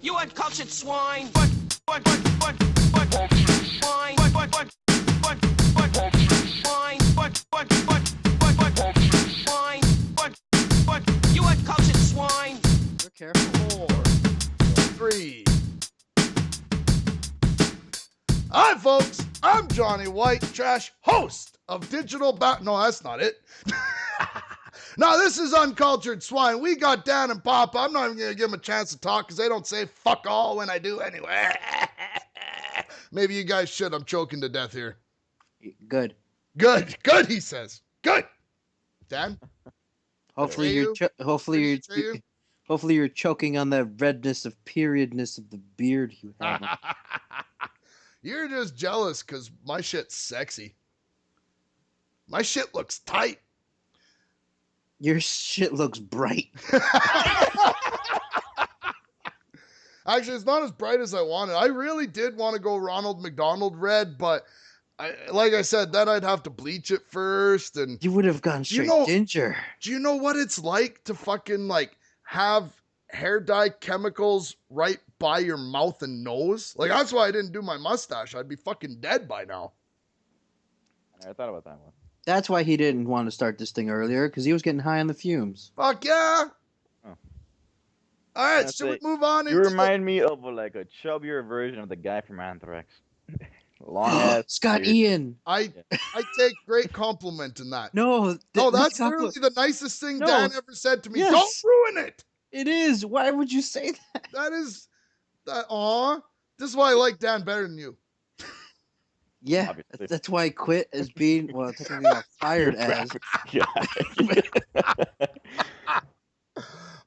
You uncultured swine! Swine! You uncultured swine! You're careful. 4, 3. Hi, folks. I'm Johnny Whitetrash, host of Digital No, that's not it. No, this is Uncultured Swine. We got Dan and Papa. I'm not even going to give them a chance to talk because they don't say fuck all when I do anyway. Maybe you guys should. I'm choking to death here. Good. Good, he says. Good. Dan? Hopefully you? hopefully you're choking on the redness of periodness of the beard you have. You're just jealous because my shit's sexy. My shit looks tight. Your shit looks bright. Actually, it's not as bright as I wanted. I really did want to go Ronald McDonald red, but like I said, then I'd have to bleach it first. And You would have gone straight ginger. do you know what it's like to fucking like have hair dye chemicals right by your mouth and nose? Like, that's why I didn't do my mustache. I'd be fucking dead by now. I never thought about that one. That's why he didn't want to start this thing earlier, because he was getting high on the fumes. Fuck yeah. Oh. All right, That's should it. we move on? You remind me of a chubbier version of the guy from Anthrax. Long ass. Scott beard. Ian. I take great compliment in that. No, No, that's literally the nicest thing No. Dan ever said to me. Yes. Don't ruin it. It is. Why would you say that? That is that. Aw, this is why I like Dan better than you. Yeah, Obviously. that's why I quit as being, well, technically got fired as.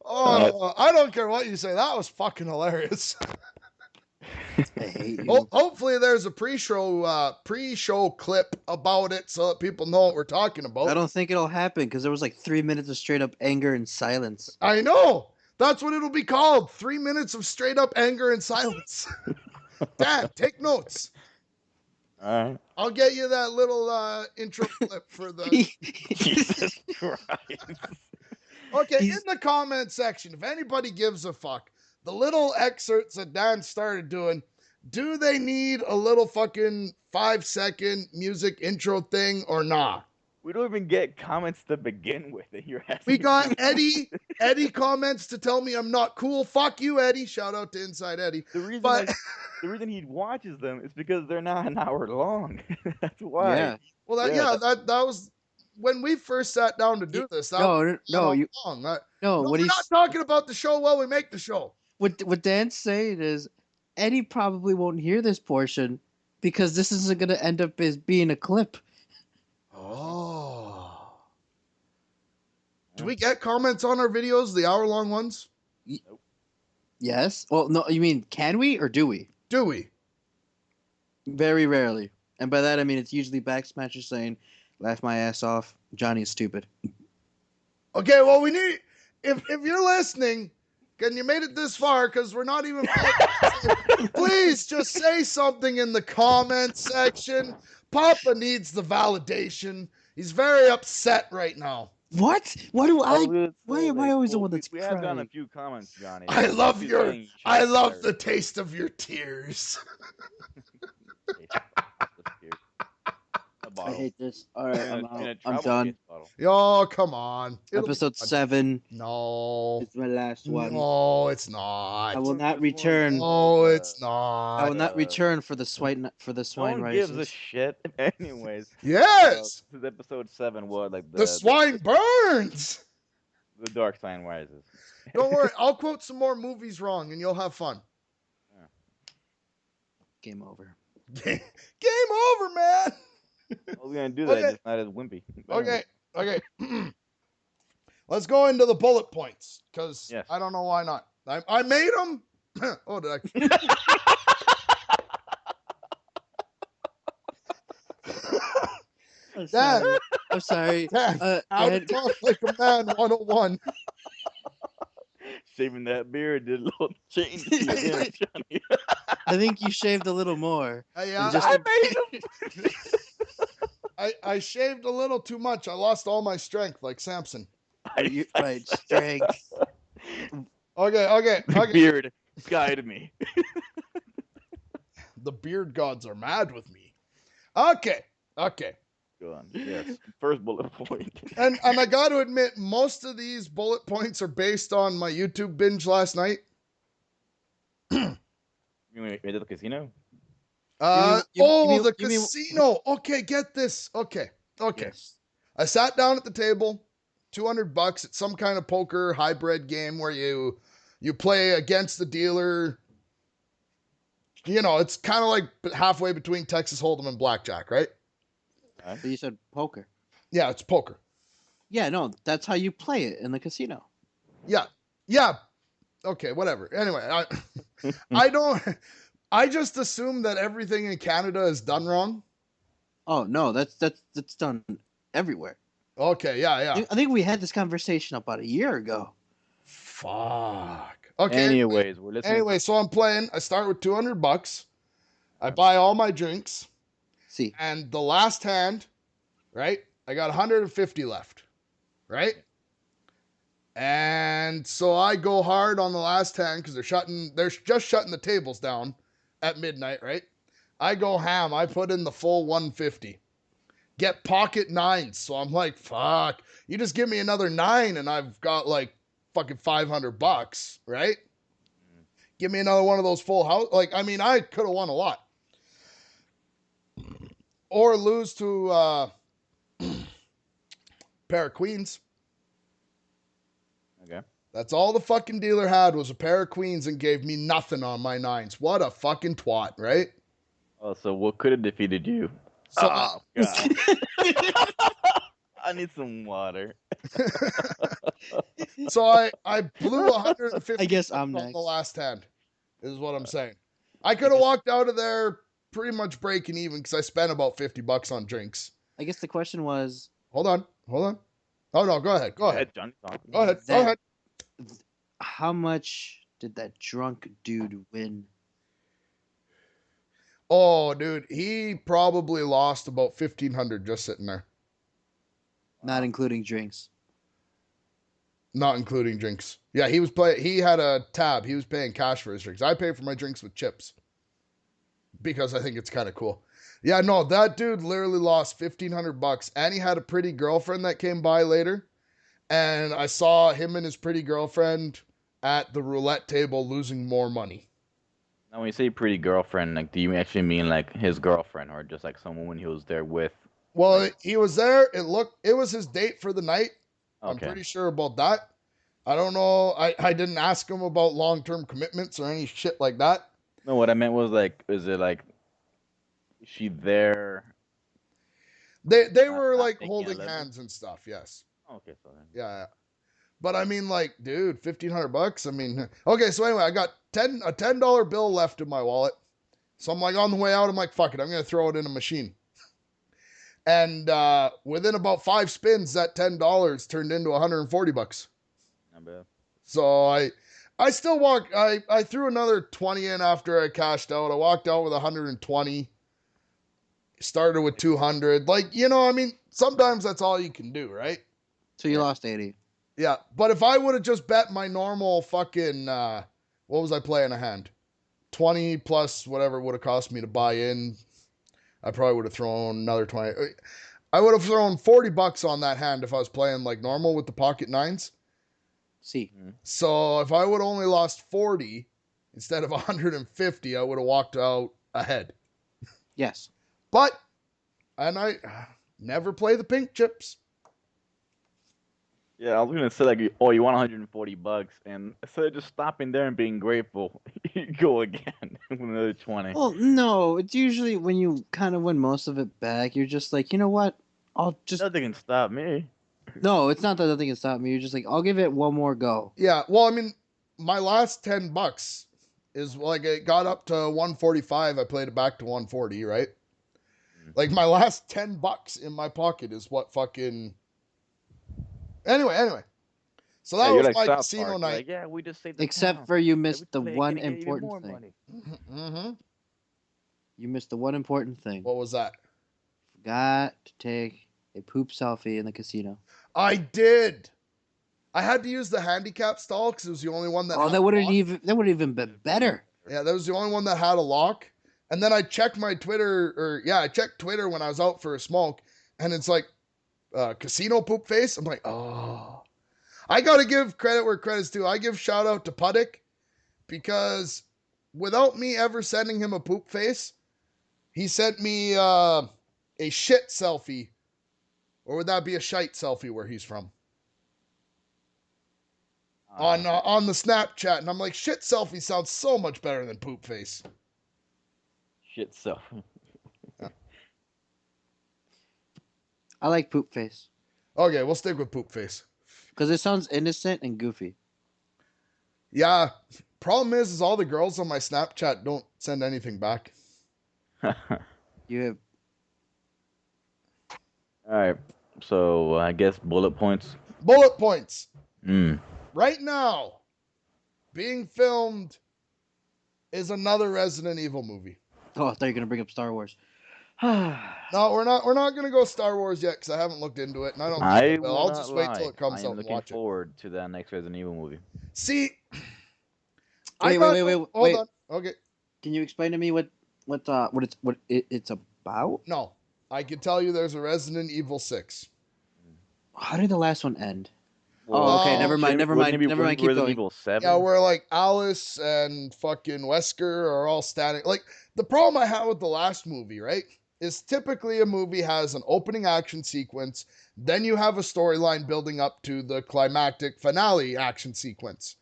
Oh, I don't care what you say. That was fucking hilarious. I hate you. Hopefully, there's a pre-show clip about it so that people know what we're talking about. I don't think it'll happen because there was like 3 minutes of straight up anger and silence. I know. That's what it'll be called. 3 minutes of straight up anger and silence. Dan, take notes. All right. I'll get you that little intro clip for the. Jesus Christ. Okay, in the comment section, if anybody gives a fuck, the little excerpts that Dan started doing, do they need a little fucking 5-second music intro thing or not? We don't even get comments to begin with, and you're asking. We got Eddie. Eddie comments to tell me I'm not cool. Fuck you, Eddie. Shout out to Inside Eddie. The reason he watches them is because they're not an hour long. That's why. Yeah. Well, that was when we first sat down to do this. No, long. what We're he's not talking about the show while we make the show. what Dan's saying is Eddie probably won't hear this portion because this isn't going to end up as being a clip. Oh. Do we get comments on our videos, the hour-long ones? Yes. Well, no, you mean can we or do we? Do we? Very rarely. And by that I mean it's usually backsmashers saying, "Laugh my ass off. Johnny is stupid." Okay, well, we need... If you're listening, and you made it this far, because we're not even... please just say something in the comment section. Papa needs the validation. He's very upset right now. What? Why am I always the one that's We have gotten a crying? few comments, Johnny. I love People saying you should I be love fired. the taste of your tears. A I bottle. hate this. All right, I'm In a out. I'm travel done. case bottle. Yo, come on. It'll be Episode fun. 7 No. is my last one. No, it's not. I will not return. No, it's I will not. not return for the swine No one races. gives a shit. Anyways. Yes. This is episode 7. What The swine burns. The dark sign rises. Don't worry. I'll quote some more movies wrong and you'll have fun. Game over. Game over, man. Well, we're gonna do that. Okay. Just not as wimpy. Okay. Let's go into the bullet points because Yes. I don't know why not. I made them. Oh, did I? I'm Dad. sorry. I'm sorry. Dad, I how to had- talk like a man 101. Shaving that beard did a little change to your image, Johnny. I think you shaved a little more. I, just- I made him. I shaved a little too much. I lost all my strength like Samson. Right, strength. Okay. Beard. Guide me. The beard gods are mad with me. Okay. Go on. Yes. First bullet point. And I got to admit, most of these bullet points are based on my YouTube binge last night. You mean the casino? The casino. Okay, get this. Okay. Yes. I sat down at the table, $200. It's some kind of poker hybrid game where you play against the dealer. You know, it's kind of like halfway between Texas Hold'em and blackjack, right? So you said poker. Yeah, it's poker. Yeah, no, that's how you play it in the casino. Yeah. Okay, whatever. Anyway, I just assume that everything in Canada is done wrong. Oh no, that's done everywhere. Okay, yeah. I think we had this conversation about a year ago. Fuck. Okay. Anyways, we're listening. Anyway, so I'm playing. I start with $200. I buy all my drinks. See. And the last hand, right? I got 150 left, right? And so I go hard on the last hand because they're just shutting the tables down at midnight, right? I go ham. I put in the full 150. Get pocket nines. So I'm like, fuck. You just give me another 9 and I've got like fucking $500, right? Give me another one of those full house. Like, I mean, I could have won a lot. Or lose to pair of queens. Okay. That's all the fucking dealer had was a pair of queens and gave me nothing on my 9s. What a fucking twat, right? Oh, so what could have defeated you? So God. I need some water. So I blew 150 I guess I'm on next. the last hand, is what I'm saying. I could have walked out of there pretty much breaking even because I spent about $50 on drinks. I guess the question was, Hold on. Oh no, go ahead. Johnny talking. Go ahead. how much did that drunk dude win? Oh, dude, he probably lost about 1,500 just sitting there, Not including drinks. not including drinks. Yeah, he had a tab. He was paying cash for his drinks. I pay for my drinks with chips because I think it's kind of cool. Yeah, no, that dude literally lost $1,500, and he had a pretty girlfriend that came by later, and I saw him and his pretty girlfriend at the roulette table losing more money. Now, when you say pretty girlfriend, like, do you actually mean like his girlfriend, or just like someone he was there with? Well, he was there. It was his date for the night. Okay. I'm pretty sure about that. I don't know. I didn't ask him about long-term commitments or any shit like that. No, what I meant was like, is she there? They were not like taking holding 11? hands and stuff. Yes. Okay, so then. Yeah. But I mean, like, dude, $1,500. I mean, okay. So anyway, I got a $10 bill left in my wallet. So I'm like on the way out. I'm like, fuck it. I'm gonna throw it in a machine. And within about 5 spins, that $10 turned into $140. Not bad. So I still walk. I threw another 20 in after I cashed out. I walked out with 120. Started with 200. Like, you know, I mean, sometimes that's all you can do, right? So you lost 80. Yeah. But if I would have just bet my normal fucking, what was I playing a hand? 20 plus whatever it would have cost me to buy in. I probably would have thrown another 20. I would have thrown $40 on that hand if I was playing like normal with the pocket nines. See. So if I would have only lost 40 instead of 150, I would have walked out ahead. Yes. But, and I never play the pink chips. Yeah, I was gonna say like, oh, you want $140, and instead of just stopping there and being grateful, you go again with another 20. Well, no, it's usually when you kind of win most of it back, you're just like, you know what? I'll just. Nothing can stop me. No, it's not that nothing can stop me. You're just like, I'll give it one more go. Yeah, well, I mean, my last $10 is like it got up to 145. I played it back to 140, right? Like my last $10 in my pocket is what fucking. Anyway. So that was like my South casino Park, night. like, yeah, we just saved the Except town. for you Yeah, missed we the play one again and get even more important thing. money. Mm-hmm. You missed the one important thing. What was that? Forgot to take a poop selfie in the casino. I did. I had to use the handicap stall because it was the only one that. Oh, had that a wouldn't lock. even that would even been better. Yeah, that was the only one that had a lock. And then I checked my Twitter, I checked Twitter when I was out for a smoke, and it's like casino poop face. I'm like, oh. I gotta give credit where credit's due. I give shout out to Puddick because without me ever sending him a poop face, he sent me a shit selfie. Or would that be a shite selfie where he's from? On the Snapchat, and I'm like, shit selfie sounds so much better than poop face. Shit self. I like poop face Okay, we'll stick with poop face. because it sounds innocent and goofy. Yeah, problem is all the girls on my Snapchat don't send anything back. You have All right. So I guess bullet points. Bullet points. Mm. Right now, being filmed is another Resident Evil movie. Oh, I thought you were gonna bring up Star Wars. No, we're not gonna go Star Wars yet because I haven't looked into it, and I don't think I I will. will I'll not just wait till lie. it comes I am out and looking watch it. forward to that next Resident Evil movie. See, Wait. hold on. Okay, Can you explain to me what it's about? no, I can tell you there's a Resident Evil 6. How did the last one end? Well, Oh, okay. Oh, Never mind. wouldn't it be Keep Resident going. Evil 7? Yeah, where like Alice and fucking Wesker are all standing. Like the problem I had with the last movie, right, is typically a movie has an opening action sequence, then you have a storyline building up to the climactic finale action sequence.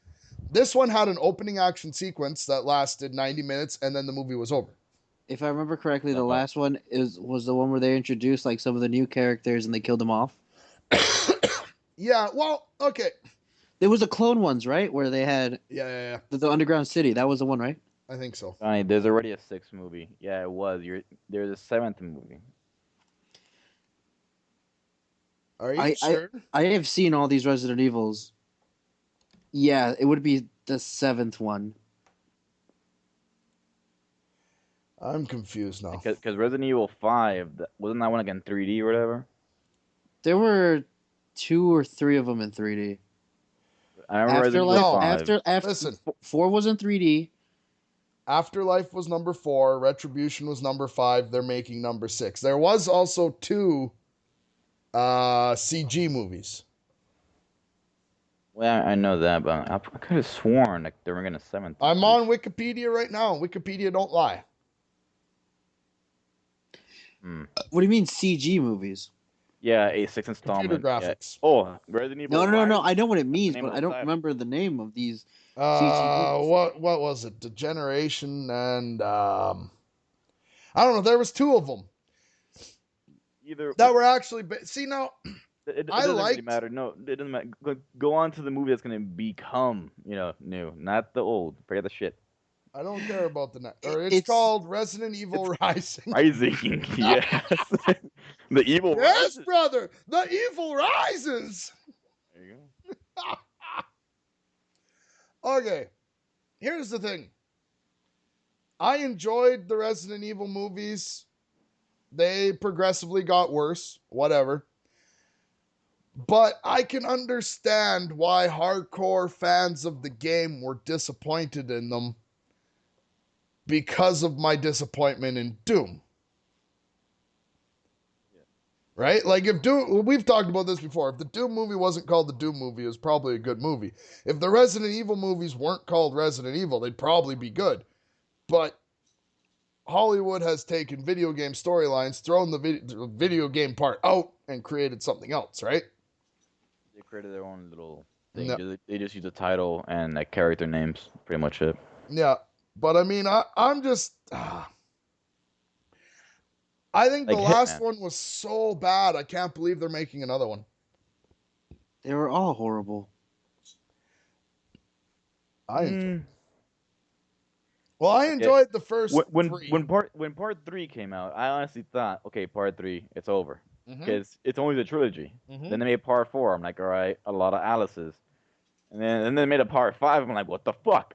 This one had an opening action sequence that lasted 90 minutes, and then the movie was over. If I remember correctly, the Uh-huh. last one was the one where they introduced like some of the new characters and they killed them off. Yeah, well, okay. There was the clone ones, right? Where they had Yeah, the underground city. That was the one, right? I think so. Johnny, there's already a 6th movie. Yeah, it was. There's a 7th movie. Are you I- sure? I have seen all these Resident Evils. Yeah, it would be the 7th one. I'm confused now. Because Resident Evil 5, wasn't that one like in 3D or whatever? There were 2 or 3 of them in 3D. I remember Resident Evil Afterlife, 5. after Listen. 4 was in 3D. Afterlife was number 4. Retribution was number 5. They're making number 6. There was also 2 CG movies. Well, I know that, but I could have sworn like they were getting a 7th. I'm on Wikipedia right now. Wikipedia don't lie. Hmm. What do you mean CG movies? Yeah, a 6th installment. Computer Yeah. graphics. Oh, Resident Evil. No. Rise? I know what it means, name but of I the don't title. remember the name of these. What was it? Degeneration and I don't know. There was 2 of them Either that were actually. See now, it I doesn't really liked- matter. No, it doesn't matter. Go on to the movie that's gonna become, new, not the old. Forget the shit. I don't care about the next. Or it's It's- called Resident Evil Rising. Rising, yes. The evil. Yes, rises. brother. The evil rises. There you go. Okay, here's the thing. I enjoyed the Resident Evil movies. They progressively got worse, whatever. But I can understand why hardcore fans of the game were disappointed in them because of my disappointment in Doom. Right? Like if Doom, we've talked about this before. If the Doom movie wasn't called the Doom movie, it was probably a good movie. If the Resident Evil movies weren't called Resident Evil, they'd probably be good. But Hollywood has taken video game storylines, thrown the video game part out, and created something else, right? They created their own little thing. No. They just use the title and like character names. Pretty much it. Yeah. But I mean, I'm just. I think the Like last Hitman. one was so bad. I can't believe they're making another one. They were all horrible. I enjoyed the first when 3. when part 3 came out, I honestly thought, okay, part 3, it's over Mhm. because it's only the trilogy. Mhm. Then they made part 4. I'm like, all right, a lot of Alice's. And then they made a part 5. I'm like, what the fuck?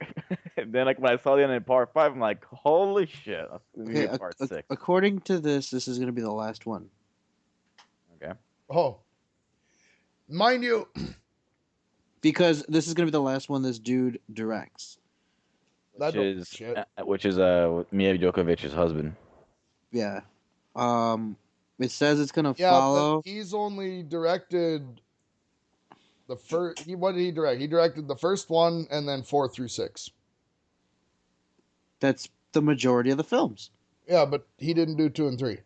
And then like when I saw the end of part 5, I'm like, holy shit! We Okay, made part 6. according to this is going to be the last one. Okay. Oh. Mind you, because this is gonna be the last one this dude directs. That don't shit. Which is Mia Djokovic's husband. Yeah. It says it's gonna Yeah, follow. but he's only directed the first. What did he direct? He directed the first one and then 4 through 6. That's the majority of the films. Yeah, but he didn't do 2 and 3.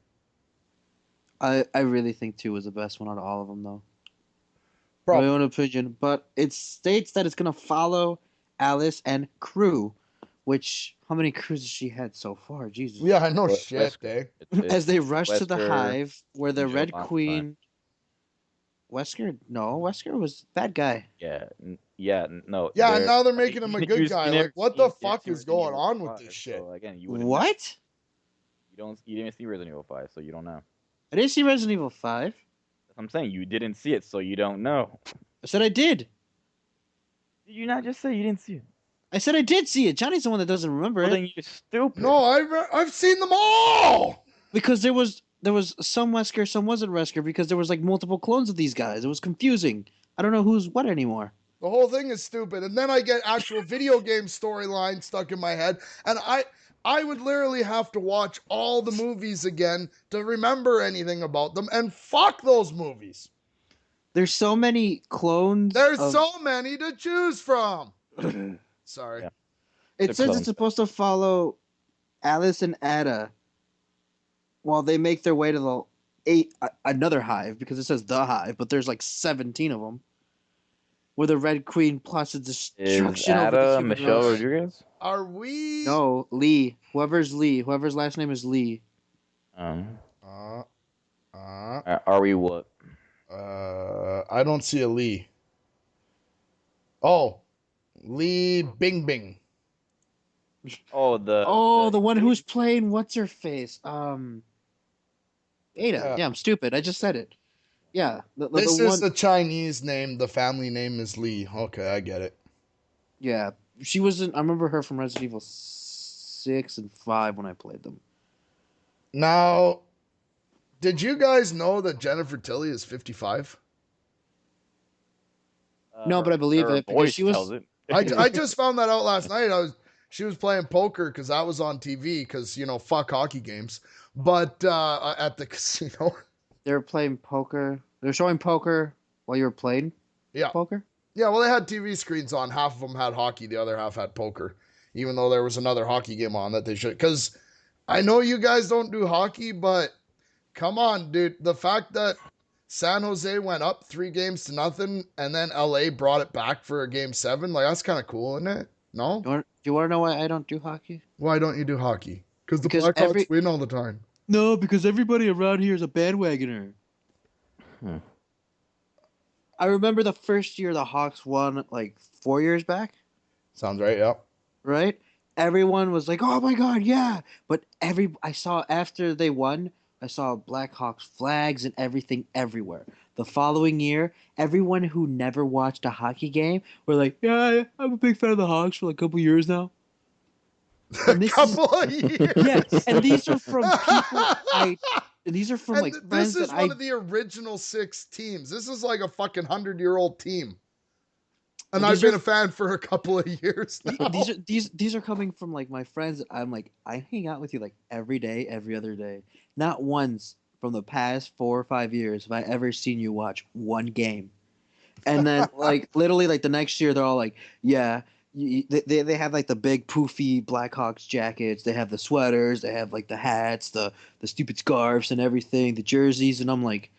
I really think 2 was the best one out of all of them, though. Probably. My own opinion, but it states that it's gonna follow Alice and crew, which how many crews has she had so far? Jesus. Yeah, I know Well, shit, eh? As they rush to the Wesker, hive, where the Jill Red Valentine. Queen. Wesker was bad guy. No. Yeah, and now they're making him a good guy. you Like, never what the seen fuck is Resident going Evil on with 5, this shit? So again, you wouldn't know. What? You didn't see Resident Evil 5, so you don't know. I didn't see Resident Evil 5. That's what I'm saying. You didn't see it, so you don't know. I said I did. Did you not just say you didn't see it? I said I did see it. Johnny's the one that doesn't remember Well, it. then you're stupid. No, I've seen them all. Because there was some Wesker, some wasn't Wesker, because there was like multiple clones of these guys. It was confusing. I don't know who's what anymore. The whole thing is stupid. And then I get actual video game storyline stuck in my head, and I would literally have to watch all the movies again to remember anything about them. And fuck those movies. There's so many clones. There's of- so many to choose from. Sorry. Yeah. It The says clones. it's supposed to follow Alice and Ada while they make their way to another hive, because it says the hive, but there's like 17 of them. Where the Red Queen plots a Is destruction over the Ada human Michelle race. Rodriguez? Are we? No, Lee. Whoever's last name is Lee. Uh, Are we what? I don't see a Lee. Oh, Lee Bing Bing. Oh, the one who's playing what's her face? Ada. Yeah, I'm stupid. I just said it. Yeah, This the is one. the Chinese name. The family name is Lee. Okay, I get it. Yeah, she was in. I remember her from Resident Evil 6 and 5 when I played them. Now, did you guys know that Jennifer Tilly is 55? No, but I believe her it, because voice she was- tells it. I just found that out last night. She was playing poker because that was on TV because, fuck hockey games. But at the casino. They were playing poker. They were showing poker while you were playing Yeah. poker? Yeah, well, they had TV screens on. Half of them had hockey. The other half had poker. Even though there was another hockey game on that they should. Because I know you guys don't do hockey, but come on, dude. The fact that San Jose went up 3-0 and then LA brought it back for a game 7, like, that's kind of cool, isn't it? No? Do you want to know why I don't do hockey? Why don't you do hockey? Because the Because Blackhawks win all the time. No, because everybody around here is a bandwagoner. I remember the first year the Hawks won, like 4 years back, Sounds right, yeah. right? Everyone was like, "Oh my god, yeah!" But I saw after they won, I saw Blackhawks flags and everything everywhere. The following year, everyone who never watched a hockey game were like, "Yeah, I'm a big fan of the Hawks for like a couple years now." A And this couple of years. Yeah, and these are from people these are from And like this friends is that one of the original 6 teams. This is like a fucking 100-year-old team. And I've These been are- a fan for a couple of years now. These are coming from like my friends that I'm like, I hang out with you like every day, every other day. Not once from the past 4 or 5 years have I ever seen you watch one game. And then like literally like the next year they're all like, yeah, they have like the big poofy Blackhawks jackets, they have the sweaters, they have like the hats, the stupid scarves and everything, the jerseys, and I'm like,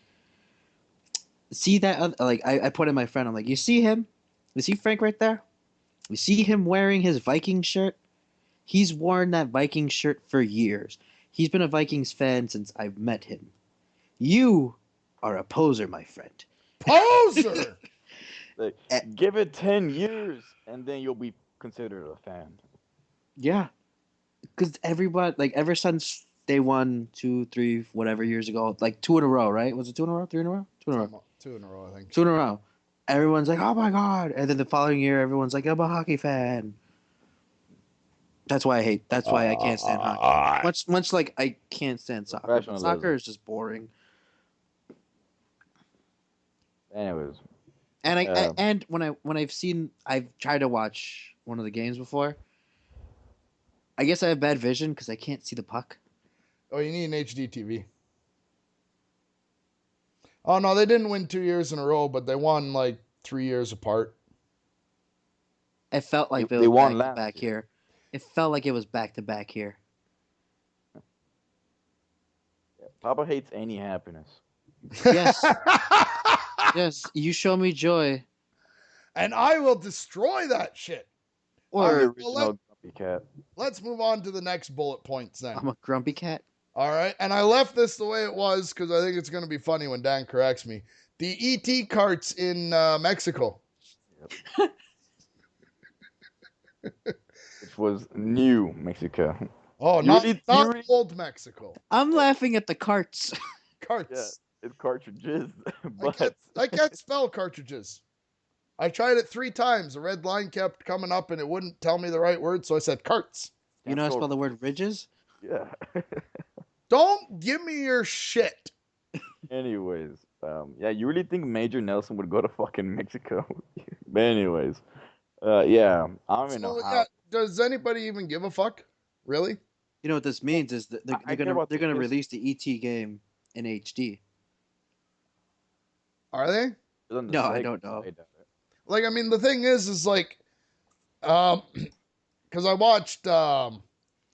see that like I put in my friend, I'm like, you see him? You see Frank right there? You see him wearing his Viking shirt? He's worn that Viking shirt for years. He's been a Vikings fan since I've met him. You are a poser, my friend. Poser! Like, give it 10 years, and then you'll be considered a fan. Yeah. Because everybody, like, ever since they won 2, 3, whatever years ago, like 2 in a row, right? Was it 2 in a row? 3 in a row? 2 in a row. 2 in a row, I think. 2 in a row. Everyone's like, oh my God. And then the following year, everyone's like, I'm a hockey fan. That's why I can't stand hockey. Much like I can't stand soccer. Professionalism. Soccer is just boring. Anyways, And Um, and I've tried to watch one of the games before. I guess I have bad vision because I can't see the puck. Oh, you need an HD TV. Oh no, they didn't win 2 years in a row, but they won like 3 years apart. It felt like They- it they was won back to last back year. here. It felt like it was back to back here. Papa hates any happiness. Yes. Yes, you show me joy. And I will destroy that shit. I'm All Or right, the well, original grumpy cat. let's move on to the next bullet points then. I'm a grumpy cat. All right. And I left this the way it was because I think it's going to be funny when Dan corrects me. The ET carts in Mexico. Which was New Mexico. Oh, You not, really- not you really- old Mexico. I'm laughing at the carts. Carts. It's cartridges, I, but can't, I can't spell cartridges. I tried it 3 times. The red line kept coming up and it wouldn't tell me the right word, so I said carts. You know how to spell the word ridges? Yeah. Don't give me your shit. Anyways, yeah, you really think Major Nelson would go to fucking Mexico? But anyways, yeah, I don't even know So, how. yeah, does anybody even give a fuck? Really? You know what this means is that I they're care gonna about they're the gonna kids. release the ET game in HD. Are they? It's on the No, I Sega, don't know. I doubt it. Like, I mean, the thing is like, because I watched Alpha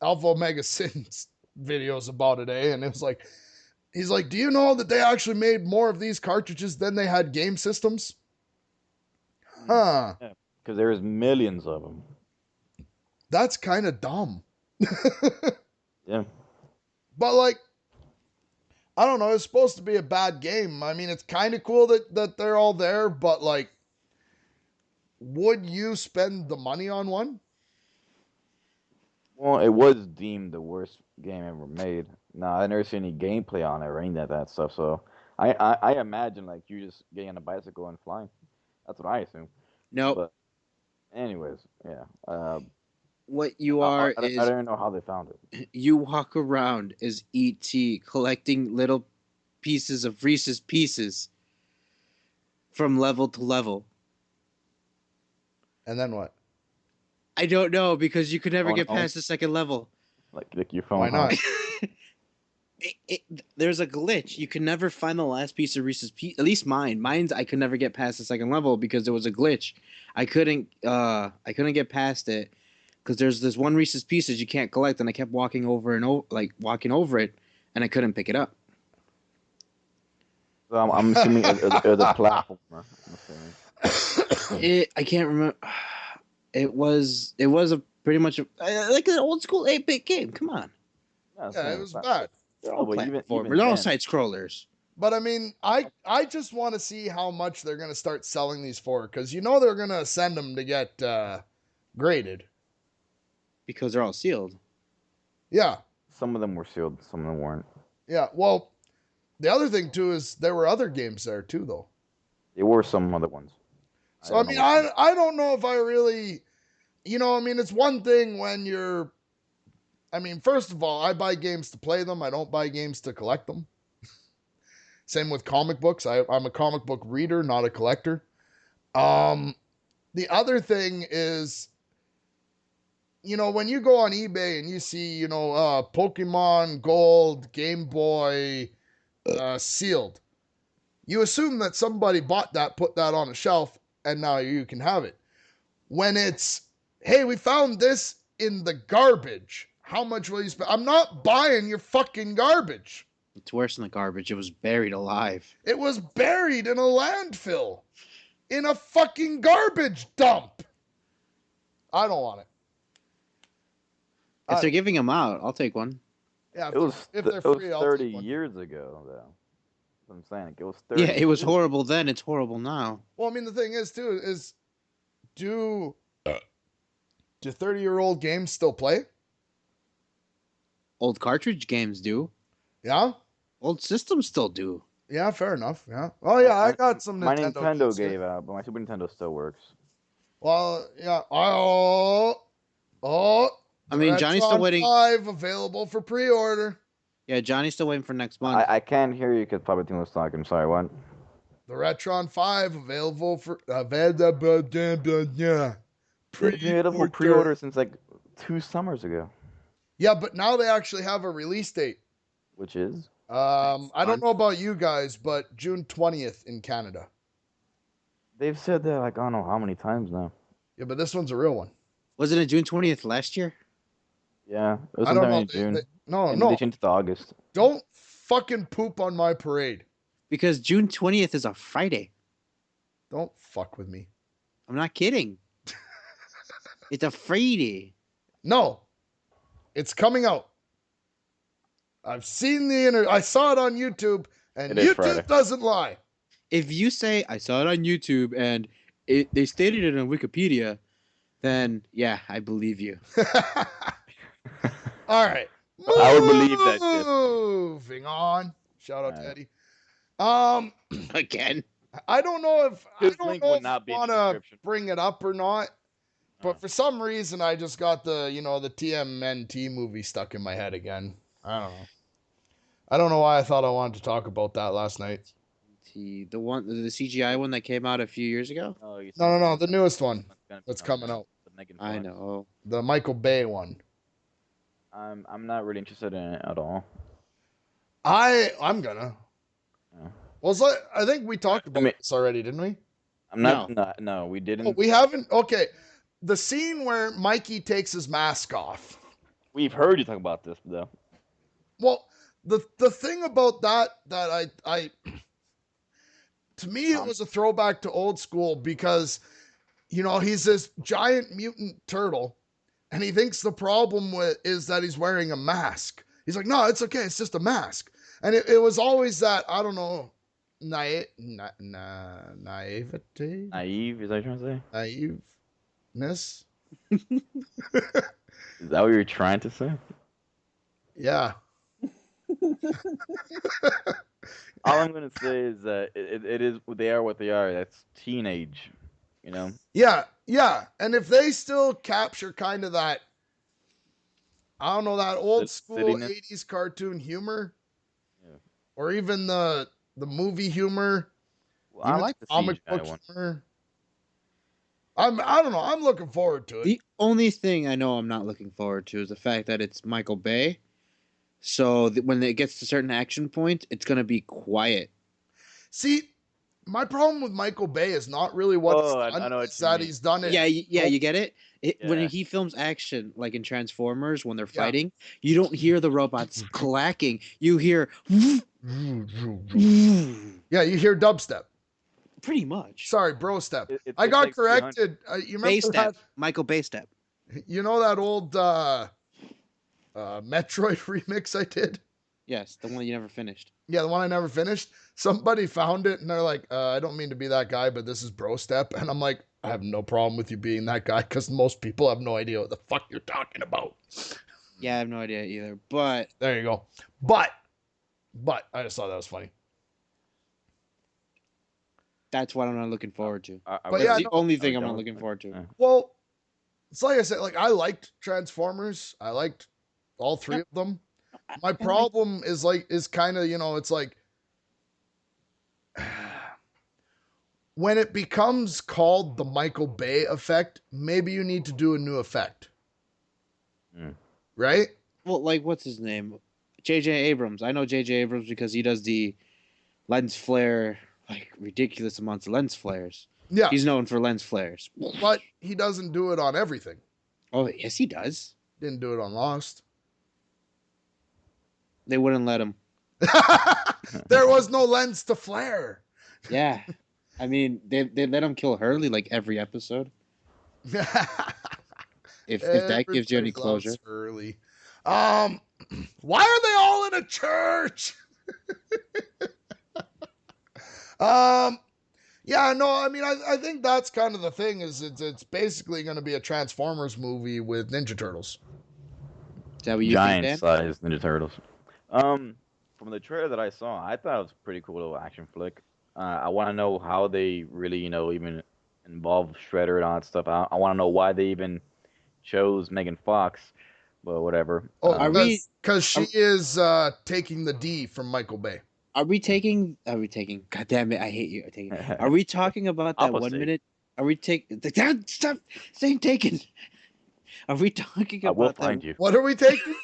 Omega Sin's videos about it, and it was like, he's like, do you know that they actually made more of these cartridges than they had game systems? Huh. Because there's millions of them. That's kind of dumb. Yeah. But like, I don't know. It's supposed to be a bad game. I mean, it's kind of cool that they're all there, but like, would you spend the money on one? Well, it was deemed the worst game ever made. No, I never seen any gameplay on it or any of that stuff. So I imagine like you just getting on a bicycle and flying. That's what I assume. Nope. But anyways, yeah. What you are I is don't even know how they found it. you walk around as ET collecting little pieces of Reese's Pieces from level to level. And then what? I don't know because you could never Oh, get no. past the second level. Like your phone. Why not? There's a glitch. You can never find the last piece of Reese's Pieces. At least mine's I could never get past the second level because there was a glitch. I couldn't get past it because there's this one Reese's Pieces you can't collect, and I kept walking over it, and I couldn't pick it up. So I'm assuming it's the platformer. I'm assuming. I can't remember. It was a pretty much like an old school 8-bit game. Come on, Yeah, it was bad. Oh, but even they're all then, side scrollers. But I mean, I just want to see how much they're going to start selling these for, because you know they're going to send them to get graded. Because they're all sealed. Yeah, some of them were sealed, some of them weren't. yeah. Well, the other thing too is there were other games there too, though. There were some other ones. So I mean, I don't know if I really, I mean, it's one thing when you're. I mean, first of all, I buy games to play them. I don't buy games to collect them. Same with comic books. I'm a comic book reader, not a collector. The other thing is, when you go on eBay and you see, Pokemon Gold, Game Boy, sealed, you assume that somebody bought that, put that on a shelf, and now you can have it. When it's, hey, we found this in the garbage. How much will you spend? I'm not buying your fucking garbage. It's worse than the garbage. It was buried alive. It was buried in a landfill. In a fucking garbage dump. I don't want it. If they're giving them out, I'll take one. Yeah, It was if they're it was free, I'll 30 take one. years ago, though. That's what I'm saying. It was 30. Yeah, it was horrible then. It's horrible now. Well, I mean, the thing is, too, is do 30-year-old games still play? Old cartridge games do. Yeah? Old systems still do. Yeah, fair enough. Yeah. Oh, yeah, I got some My Nintendo. Nintendo games gave here. out, but my Super Nintendo still works. Well, yeah. I mean, Johnny's still Retron waiting. 5 available for pre-order. Yeah, Johnny's still waiting for next month. I can't hear you because Palpatine was talking. Sorry, what? the Retron 5 available for It's been available pre-order since like 2 summers ago, Yeah, but now they actually have a release date. which is I don't know about you guys, but June 20th in Canada. they've said that like I don't know how many times now. Yeah, but this one's a real one. Wasn't it June 20th last year? Yeah, it was I don't sometime know. in June. No, And no. they changed it to August. Don't fucking poop on my parade. Because June 20th is a Friday. Don't fuck with me. I'm not kidding. It's a Friday. No. It's coming out. I've seen I saw it on YouTube, and It is YouTube Friday. doesn't lie. If you say I saw it on YouTube and they stated it on Wikipedia, then yeah, I believe you. All right. I would believe that shit. Moving on. Shout out to Alright. Eddie. Again. I don't know if His link would not be in the want to description. bring it up or not, but Oh. for some reason I just got the TMNT movie stuck in my head again. I don't know. I don't know why I thought I wanted to talk about that last night. The CGI one that came out a few years ago. Oh, you No, said the newest one gonna be that's coming out. The Megan I Fox. know. The Michael Bay one. I'm not really interested in it at all. I'm gonna. Yeah. Well, so I think we talked about mean- this already, didn't we? I'm not. No, we didn't. Oh, we haven't. Okay, the scene where Mikey takes his mask off. We've heard you talk about this though. Well, the thing about that I to me it was a throwback to old school because he's this giant mutant turtle and he thinks the problem is that he's wearing a mask. He's like, no, it's okay, it's just a mask. And it was always that, I don't know, naivety, Naive, is that what you're trying to say? naiveness. Is that what you're trying to say? Yeah. All I'm gonna say is that it is they are what they are. That's teenage, Yeah. And if they still capture kind of that, I don't know, that old school silliness. 80s cartoon humor, Yeah. or even the movie humor, Well, I even like the comic CGI book one. humor. I don't know. I'm looking forward to it. The only thing I know I'm not looking forward to is the fact that it's Michael Bay. So when it gets to certain action point, it's gonna be quiet. See, my problem with Michael Bay is not really what Oh, he's done, I know what it's you that mean. he's done it. Yeah, you get it? When Yeah. he films action, like in Transformers, when they're Yeah. fighting, you don't hear the robots clacking. You hear Yeah, you hear dubstep. pretty much. Sorry, bro step. It's I got like 300. corrected. You Bay remember step. that? Michael Bay step. You know that old Metroid remix I did? Yes, the one you never finished. Yeah, the one I never finished. Somebody found it and they're like, I don't mean to be that guy, but this is bro step. And I'm like, I have no problem with you being that guy because most people have no idea what the fuck you're talking about. Yeah, I have no idea either. But There you go. But I just thought that was funny. that's what I'm not looking forward to. Are But we- yeah, That's the no, only are thing we I'm done not with looking it? forward to. Yeah. Well, it's like I said, like I liked Transformers. I liked all three of them. My problem is kind of, it's like when it becomes called the Michael Bay effect, maybe you need to do a new effect. Mm. Right? Well, like what's his name? J.J. Abrams. I know J.J. Abrams because he does the lens flare, like ridiculous amounts of lens flares. Yeah. He's known for lens flares. But he doesn't do it on everything. Oh, yes, he does. Didn't do it on Lost. They wouldn't let him. There was no lens to flare. Yeah. I mean, they let him kill Hurley like every episode. If that gives you any Everybody loves closure. Early. Why are they all in a church? Yeah, no, I mean, I think that's kind of the thing is it's basically going to be a Transformers movie with Ninja Turtles. Is that what you think, Dan? Giant-sized Ninja Turtles. From the trailer that I saw, I thought it was a pretty cool little action flick. I want to know how they really, even involved Shredder and all that stuff. I want to know why they even chose Megan Fox, but whatever. Oh, Are we- because she is taking the D from Michael Bay. Are we taking? God damn it! I hate you. Are we talking about that Opposite. 1 minute? Are we taking? Stop saying taken. Are we talking I will about that? find you. What are we taking?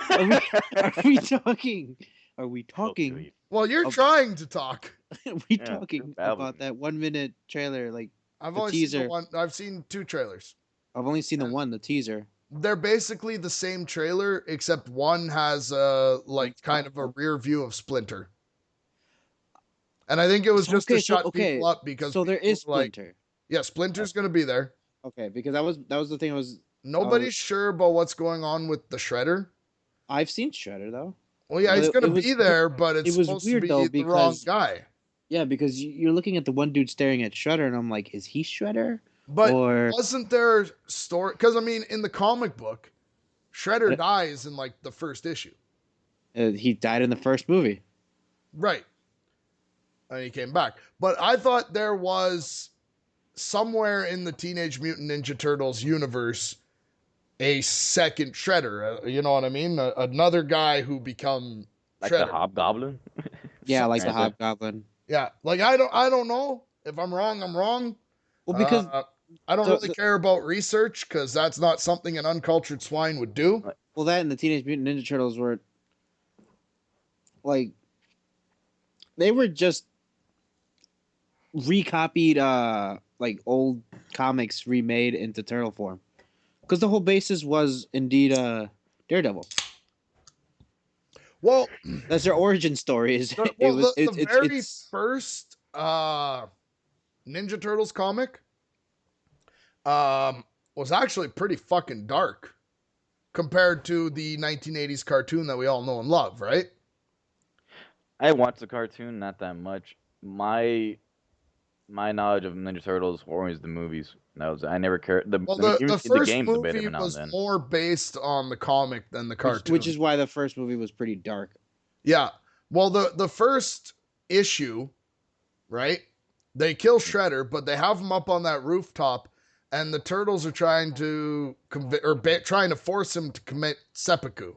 Are we talking? Are we I'll kill talking? you. Well, you're Oh. trying to talk. Are we Yeah, you're talking bad with about me. that 1 minute trailer? Like I've the only teaser. seen the one. I've seen 2 trailers. I've only seen the one, the teaser. They're basically the same trailer, except one has like kind of a rear view of Splinter. And I think it was just to shut people up because so there people is were like, Splinter. yeah, Splinter's gonna be there. Okay, because that was the thing. Nobody's sure about what's going on with the Shredder. I've seen Shredder though. Well, yeah, But he's gonna it was- be there, but it's it was supposed to weird, be though, the wrong because- guy. Yeah, because you're looking at the one dude staring at Shredder, and I'm like, is he Shredder? But Or wasn't there a story? Because I mean, in the comic book, Shredder Yeah. dies in like the first issue, he died in the first movie. right? And he came back. But I thought there was somewhere in the Teenage Mutant Ninja Turtles universe a second Shredder. You know what I mean? Another guy who become Like Shredder. the Hobgoblin. Yeah, like the Something like Hobgoblin. Yeah, like I don't know. If I'm wrong, I'm wrong. Well, because I don't the- really care about research because that's not something an uncultured swine would do. that and the Teenage Mutant Ninja Turtles were like they were just recopied like old comics remade into turtle form. Because the whole basis was indeed Daredevil. Well, That's their origin story. Is the very first Ninja Turtles comic was actually pretty fucking dark compared to the 1980s cartoon that we all know and love, right? I watched the cartoon, not that much. My knowledge of Ninja Turtles were always the movies. I never cared. Well, Even the the first games a bit movie every now and was then. more based on the comic than the cartoon. which is why the first movie was pretty dark. Yeah. Well, the first issue, right? They kill Shredder, but they have him up on that rooftop, and the turtles are trying to trying to force him to commit seppuku,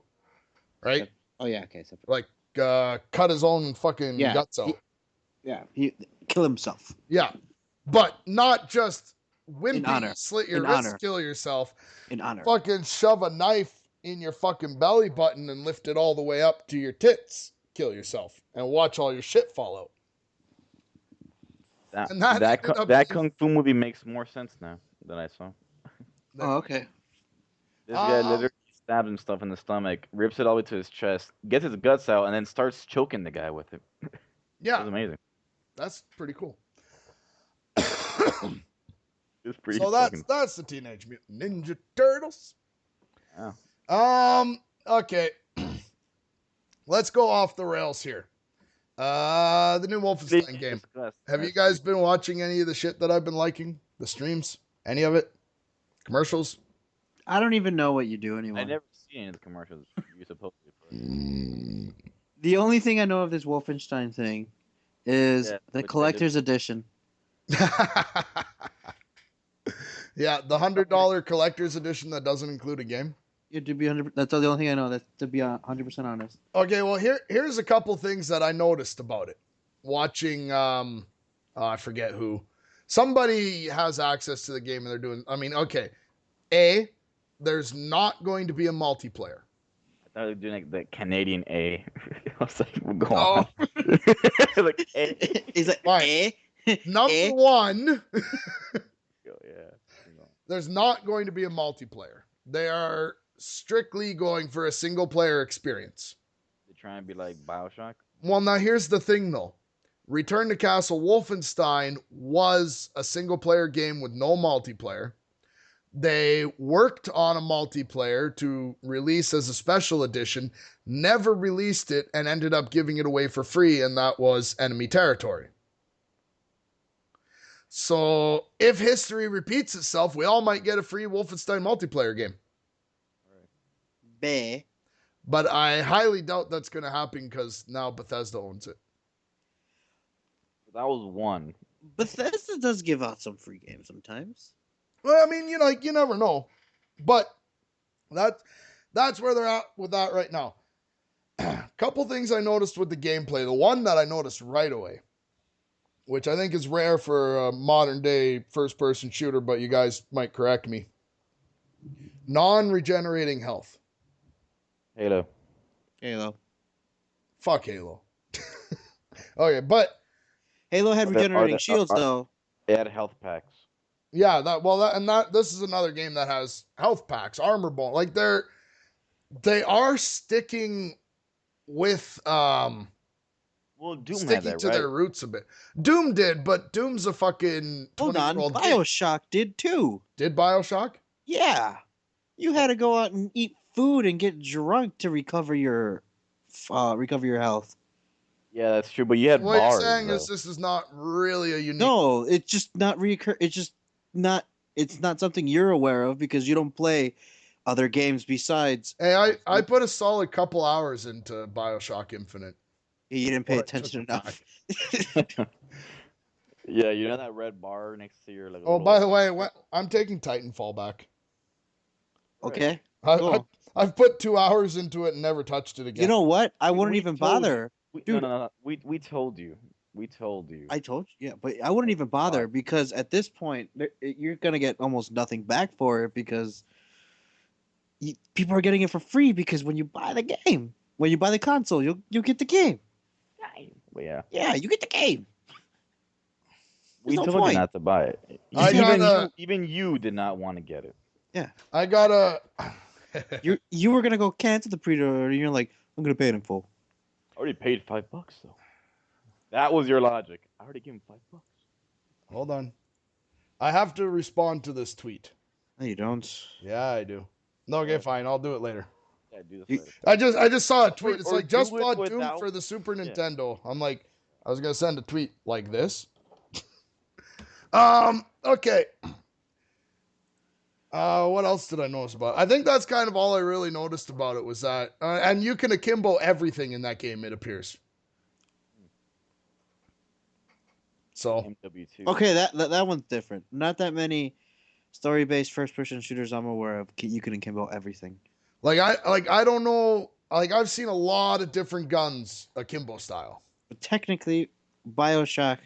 right? Oh yeah, okay. So, Like cut his own fucking Yeah, guts out. he kill himself. Yeah, but not just In honor. wimpy, slit your In wrist, honor. kill yourself. In honor. Fucking shove a knife in your fucking belly button and lift it all the way up to your tits. Kill yourself and watch all your shit fall out. And that ended up That being- kung fu movie makes more sense now than I saw. Oh, okay. This guy Um, literally stabs himself in the stomach, rips it all the way to his chest, gets his guts out, and then starts choking the guy with it. It was Yeah, amazing. that's pretty cool. It was pretty So fucking. that's the Teenage Mutant Ninja Turtles. Yeah. Okay. Let's go off the rails here. The new Wolfenstein game. Have you guys been watching any of the shit that I've been liking? The streams? Any of it? Commercials? I don't even know what you do anymore. I never see any of the commercials you supposed to. The only thing I know of this Wolfenstein thing is Yeah, the which collector's edition. Yeah, the $100 collector's edition that doesn't include a game. Yeah, to be 100. That's the only thing I know. That's to be 100% honest. Okay, well here's a couple things that I noticed about it. Watching I forget who. Somebody has access to the game and they're doing okay. There's not going to be a multiplayer. I thought they were doing like the Canadian A. I was like, we'll go Oh. on. Like, A. He's like, Right. eh? Number Eh? one, Yeah. there's not going to be a multiplayer. They are strictly going for a single player experience. They try and be like Bioshock. Well, now here's the thing though. Return to Castle Wolfenstein was a single player game with no multiplayer. They worked on a multiplayer to release as a special edition, never released it, and ended up giving it away for free, and that was Enemy Territory. So, if history repeats itself, we all might get a free Wolfenstein multiplayer game. Bah. But I highly doubt that's going to happen because now Bethesda owns it. That was one. Bethesda does give out some free games sometimes. Well, I mean, you never know. But that's where they're at with that right now. couple things I noticed with the gameplay. The one that I noticed right away, which I think is rare for a modern day first person shooter, but you guys might correct me. Non-regenerating health. Halo. Halo. Fuck Halo. Okay, but Halo had Are regenerating there- shields though. They had health packs. yeah, this is another game that has health packs, armor bone. Like they are sticking with Well, Doom had sticking that, to right? their roots a bit. Doom did, but Doom's a fucking Hold on, 20-year-old game. BioShock did too. Did BioShock? Yeah, you had to go out and eat food and get drunk to recover your health. Yeah, that's true. But you had What bars. you're saying though. is this is not really a unique. No, it's just not reoccur. It's just not. It's not something you're aware of because you don't play other games besides. Hey, I put a solid couple hours into BioShock Infinite. You didn't pay Well, attention just enough. Yeah, you know that red bar next to your like. Oh, by the way, I'm taking Titanfall back. Okay. I, Cool. I've put 2 hours into it and never touched it again. You know what? I We- wouldn't we even told- bother. No, Dude. no. We told you. We told you. I told you, yeah, but I wouldn't even bother because at this point you're gonna get almost nothing back for it because people are getting it for free because when you buy the game, when you buy the console, you'll get the game. But yeah, Yeah, you get the game. we no told point. you not to buy it. I Even you did not want to get it. I got a. You were gonna go cancel the pre-order, and you're like, I'm gonna pay it in full. I already paid $5 though. That was your logic. I already gave him $5. Hold on. I have to respond to this tweet. No, you don't. Yeah, I do. No, okay, fine. I'll do it later. Yeah, do this You- later. I just saw a tweet. It's Or like just do it bought Doom without- for the Super Yeah. Nintendo. I'm like, I was gonna send a tweet like this. Okay. What else did I notice about it? I think that's kind of all I really noticed about it was that, and you can akimbo everything in that game. It appears. So MW2. Okay, that one's different. Not that many story-based first-person shooters I'm aware of. You can akimbo everything. I don't know. Like I've seen a lot of different guns akimbo style. But technically, BioShock,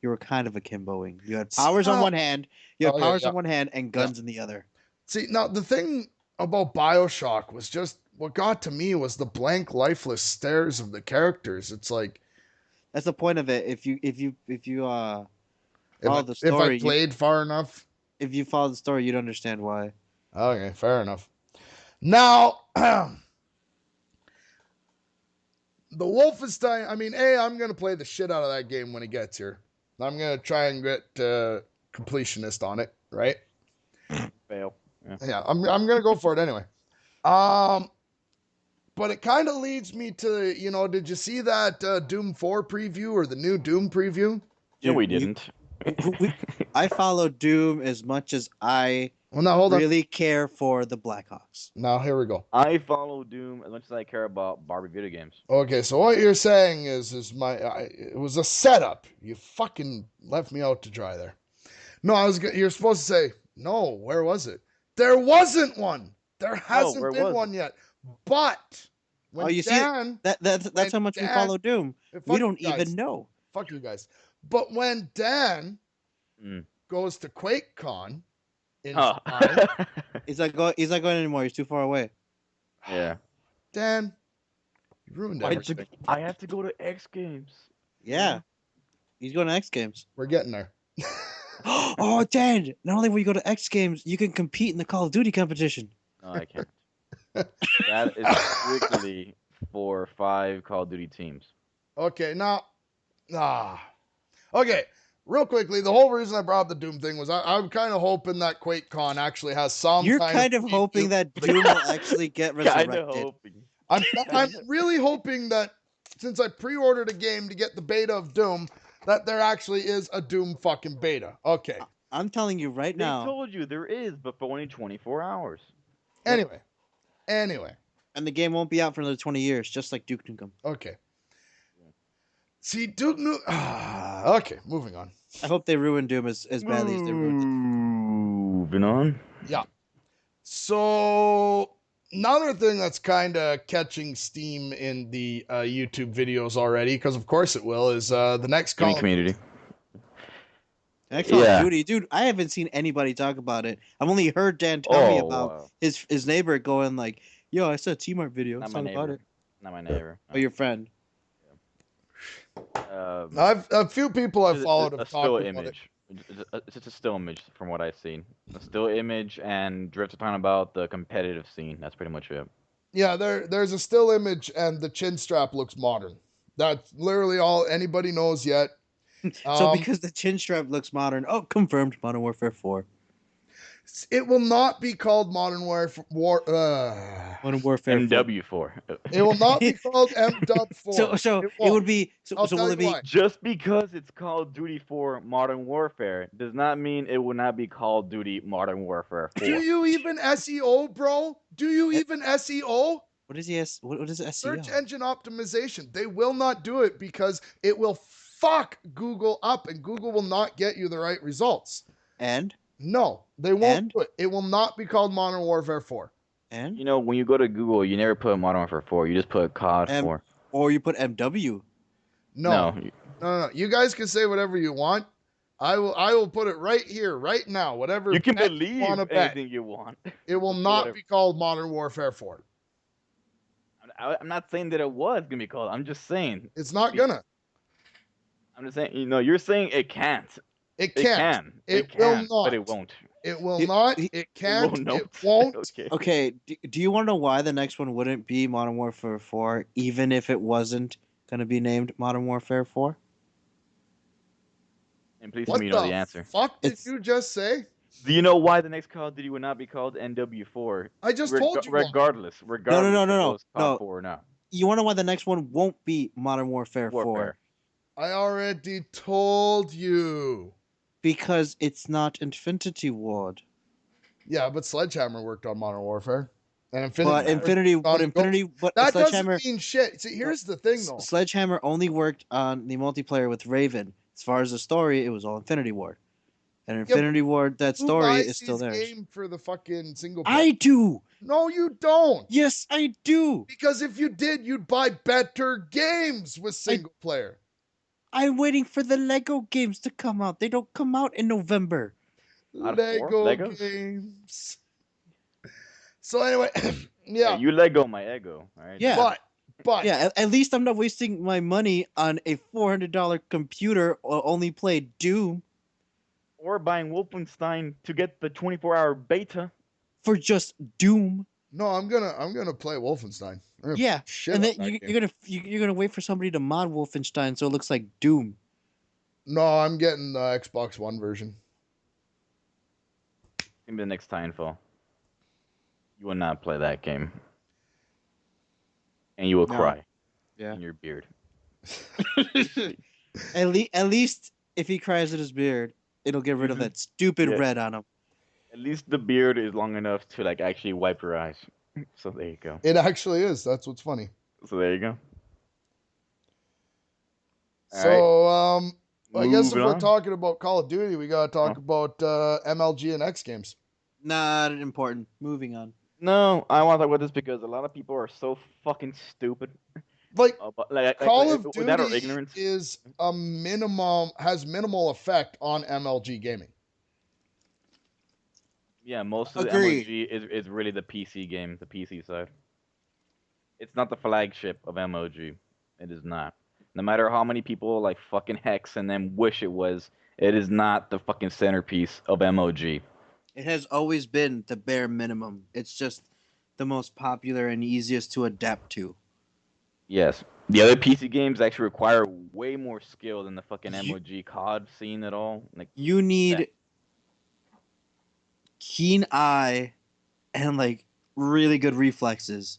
you were kind of akimboing. You had powers on Stop. one hand, you had Oh, yeah, powers yeah. on one hand, and guns in the other. See, now the thing about BioShock was just what got to me was the blank, lifeless stares of the characters. It's like That's the point of it. If you if follow the if I story, played far enough. if you follow the story, you'd understand why. Okay, fair enough. Now, the Wolfenstein. I mean, I'm gonna play the shit out of that game when it gets here. I'm gonna try and get completionist on it, right? Fail. Yeah, I'm gonna go for it anyway. But it kind of leads me to, did you see that Doom 4 preview or the new Doom preview? Yeah, we Dude, didn't. I follow Doom as much as I Well, now hold on. really care for the Blackhawks. Now here we go. I follow Doom as much as I care about Barbie video games. Okay, so what you're saying is it was a setup. You fucking left me out to dry there. No, you're supposed to say no. Where was it? There wasn't one. There hasn't where been was one yet. But when Oh, you see, Dan, that's how much we Dan- follow Doom. fuck We don't you guys. even know. Fuck you guys. But when Dan Mm. goes to QuakeCon in Oh. July, He's not going anymore. He's too far away. Yeah. Dan, you ruined Why'd you- everything. I have to go to X Games. Yeah, he's going to X Games. We're getting there. Oh, Dad! Not only will you go to X Games, you can compete in the Call of Duty competition. No, I can't. That is strictly for 5 Call of Duty teams. Okay, now, okay, real quickly, the whole reason I brought up the Doom thing was I'm kind of hoping that QuakeCon actually has some. You're kind of hoping that Doom will actually get resurrected. Kind of hoping. I'm really hoping that since I pre-ordered a game to get the beta of Doom, that there actually is a Doom fucking beta. Okay. I'm telling you right They now, told you there is, but for only 24 hours. Anyway. and the game won't be out for another 20 years, just like Duke Nukem. Okay. See, Duke Nukem. Okay, moving on. I hope they ruin Doom as badly as they ruined it. Moving on. So Another thing that's kind of catching steam in the YouTube videos already, because of course it will, is the next Gaming Call of community. Duty. Next Call of Yeah. Duty, dude. I haven't seen anybody talk about it. I've only heard Dan tell me Oh, about wow. his neighbor going like, "Yo, I saw a T-Mart video. Not Let's my talk about neighbor. it." Not my neighbor. Oh, your friend. A few people I've followed a have still talked about it. image. It's just a still image from what I've seen. A still image, and Drift's talking about the competitive scene. That's pretty much it. Yeah, there's a still image, and the chin strap looks modern. That's literally all anybody knows yet. So because the chin strap looks modern, oh, confirmed, Modern Warfare 4. It will not be called Modern Warfare. Modern Warfare 4. MW4. It will not be called MW4. So it won't. would be. I'll So tell will you it be? why. Just because it's Call of Duty 4 Modern Warfare does not mean it will not be Call of Duty Modern Warfare 4. Do you even SEO, bro? Do you even SEO? What is he? What is SEO? Search engine optimization. They will not do it because it will fuck Google up, and Google will not get you the right results. And No, they won't And? do it. It will not be called Modern Warfare 4. and You know, when you go to Google, you never put Modern Warfare 4. You just put COD M- 4. or you put MW. No. You guys can say whatever you want. I will put it right here, right now. Whatever You can bet believe wanna bet. anything you want. It will Just not whatever. be called Modern Warfare 4. I'm not saying that it was gonna be called. I'm just saying. It's not gonna. I'm just saying. You know, you're saying it can't. It It can't. can. It can, will but not. it won't. It will It- not. it- It can't. It It won't. Okay. Okay, do you want to know why the next one wouldn't be Modern Warfare 4, even if it wasn't gonna be named Modern Warfare 4? And please What tell me you know the the answer. fuck did It's- you just say? Do you know why the next Call of Duty would not be called NW4? I just told you. why. Regardless no, if it was COD no. 4 or not. You want to know why the next one won't be Modern Warfare 4? Warfare. I already told you. Because it's not Infinity Ward. Yeah, but Sledgehammer worked on Modern Warfare. And But that Sledgehammer, doesn't mean shit. See, here's the thing, though. Sledgehammer only worked on the multiplayer with Raven. As far as the story, it was all Infinity Ward. And Infinity Ward, that Who story buys is still these there. game for the fucking single player? I do. No, you don't. Yes, I do. Because if you did, you'd buy better games with single player. I'm waiting for the Lego games to come out. They don't come out in November. Out of 4 Lego Legos? games. So anyway, Yeah, yeah. you Lego my ego. All right. Yeah. But Yeah, at least I'm not wasting my money on a $400 computer or only play Doom Or buying Wolfenstein to get the 24-hour beta. for just Doom. no, I'm gonna play Wolfenstein. I'm gonna Yeah, shit and on then that game. you're gonna wait for somebody to mod Wolfenstein so it looks like Doom. No, I'm getting the Xbox One version. Maybe the next Titanfall. You will not play that game. And you will No. cry. Yeah. In your beard. At least if he cries at his beard, it'll get rid of that stupid Yeah. red on him. At least the beard is long enough to like actually wipe your eyes. So there you go. It actually is. That's what's funny. So there you go. All So I guess if Moving we're on. talking about Call of Duty, we gotta talk about MLG and X Games. Not important. Moving on. No, I want to talk about this because a lot of people are so fucking stupid. Like Call of with that or Duty ignorance. is has minimal effect on MLG gaming. Yeah, most of Agreed. the MOG is really the PC game, the PC side. It's not the flagship of MOG. It is not. No matter how many people like fucking hex and then wish it was, it is not the fucking centerpiece of MOG. It has always been the bare minimum. It's just the most popular and easiest to adapt to. Yes. The other PC games actually require way more skill than the fucking You- MOG COD scene at all. Like You need keen eye and like really good reflexes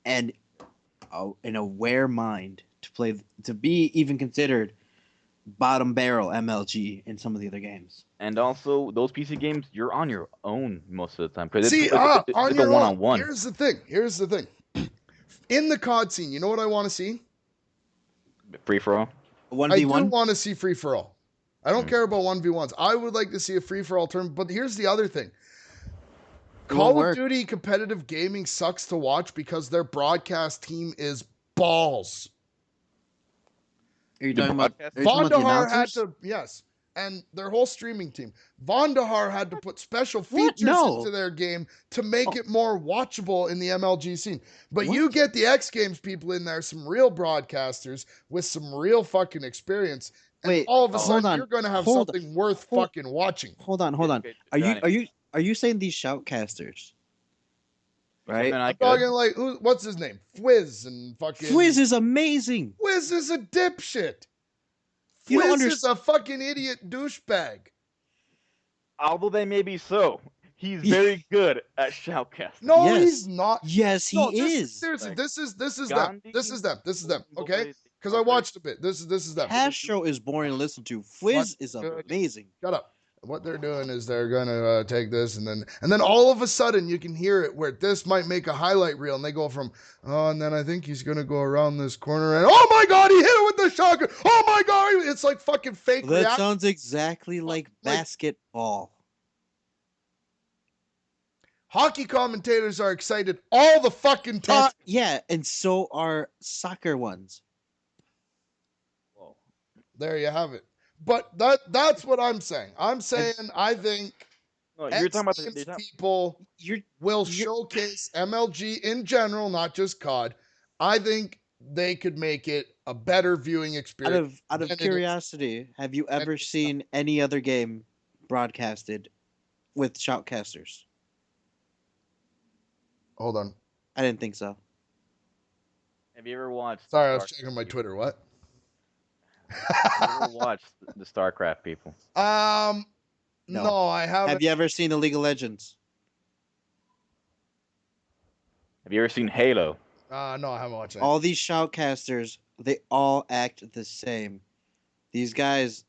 and an aware mind to be even considered bottom barrel MLG in some of the other games. and also those PC games, you're on your own most of the time. 'Cause See, it's on like your a own. one-on-one. Here's the thing. In the COD scene, you know what I want to see? Free for all. A I do 1v1? want to see free for all. I don't care about 1v1s. I would like to see a free for all tournament. But here's the other thing. Call of work. Duty competitive gaming sucks to watch because their broadcast team is balls. Are you The talking about? broadcast- Are you talking about the Vondahar had announcers? to, yes, and their whole streaming team. Vondahar had to put special What? features No. into their game to make it more watchable in the MLG scene. But What? you get the X Games people in there, some real broadcasters with some real fucking experience, and Wait, all of a hold sudden on, you're going to have hold- something worth hold- fucking watching. Hold on. Okay, Are you Johnny. are you saying these shoutcasters? Right. Something I I'm could. talking like, what's his name? Fwiz and fucking... Fwiz is amazing. Fwiz is a dipshit. You don't Fwiz is a fucking idiot douchebag. Although they may be so, he's very good at shoutcasting. No, Yes. he's not. Yes, he No, is. Seriously, Like, this is them. Gandhi, This is them. Okay, Boy, because I watched a bit. This is them. Castro is boring to listen to. Fwiz is Good. amazing. Shut up. What they're doing is they're gonna take this and then all of a sudden you can hear it where this might make a highlight reel and they go from and then I think he's gonna go around this corner and oh my god he hit it with the shotgun. Oh my god, it's like fucking fake That reaction. sounds exactly like basketball. Hockey commentators are excited all the fucking time. Yeah, and so are soccer ones. Whoa. There you have it. But that's what I'm saying. I'm saying I think No, you're talking about X-Games the people will you're- showcase MLG in general, not just COD. I think they could make it a better viewing experience. Out than of it is. curiosity, have you ever seen any other game broadcasted with shoutcasters? Hold on. I didn't think so. Have you ever watched? Sorry, I was StarCraft checking my people? Twitter. What? Have you ever watched the StarCraft people? No, No. I haven't. Have you ever seen the League of Legends? Have you ever seen Halo? No, I haven't watched that. All these shoutcasters, they all act the same. These guys,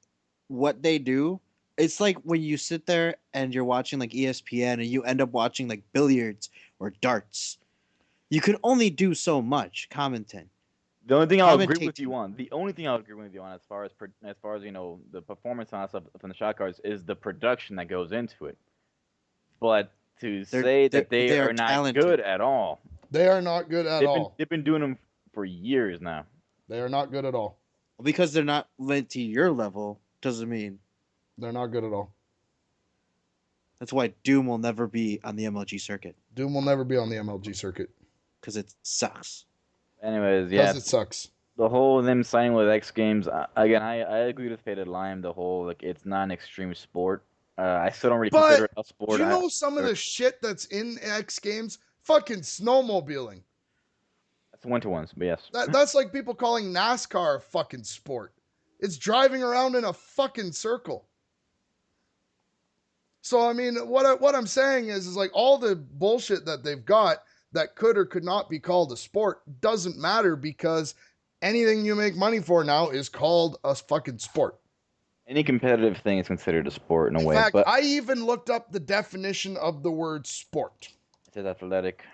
what they do, it's like when you sit there and you're watching like ESPN and you end up watching like billiards or darts. You can only do so much commenting. The only thing I'll agree with Commentating. you on, as far as you know, the performance on stuff from the shot cards is the production that goes into it. But to say that they are are not talented. good at all, They are not good at all. they've been doing them for years now. They are not good at all. Because they're not linked to your level doesn't mean. They're not good at all. That's why Doom will never be on the MLG circuit Doom will never be on the MLG circuit because it sucks. Anyways, yeah, because it sucks. the whole them signing with X Games again. I agree with Faded Lime. The whole like it's not an extreme sport. I still don't really But consider it a Do sport. you know some of the shit that's in X Games? Fucking snowmobiling. That's winter ones, but yes. That's like people calling NASCAR a fucking sport. It's driving around in a fucking circle. So I mean, what I'm saying is like all the bullshit that they've got that could or could not be called a sport doesn't matter because anything you make money for now is called a fucking sport. Any competitive thing is considered a sport in a In way, fact, but I even looked up the definition of the word sport. it says athletic.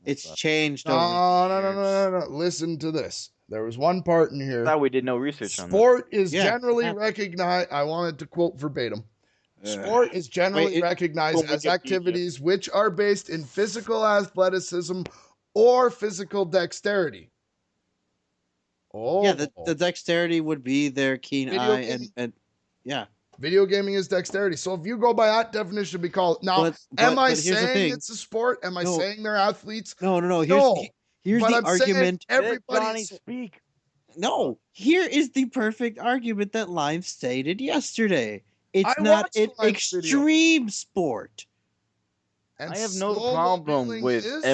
It's changed No, over. no. Listen to this. There was one part in I here. thought we did no research on that. Sport is Yeah, generally yeah. recognized. I wanted to quote verbatim. Ugh. Sport is generally Wait, recognized go as Wikipedia. activities which are based in physical athleticism or physical dexterity. Oh, Yeah, the dexterity would be their keen Video eye gaming? and yeah. video gaming is dexterity. So if you go by that definition, it'd be called. Now, am I here's the saying thing. it's a sport? Am I No. saying they're athletes? No. No, Here's but the I'm saying argument. Let Johnny everybody's. speak. No, here is the perfect argument that Lime stated yesterday. It's I not watched an Lime's video. extreme sport. And I have no snowmobiling problem with is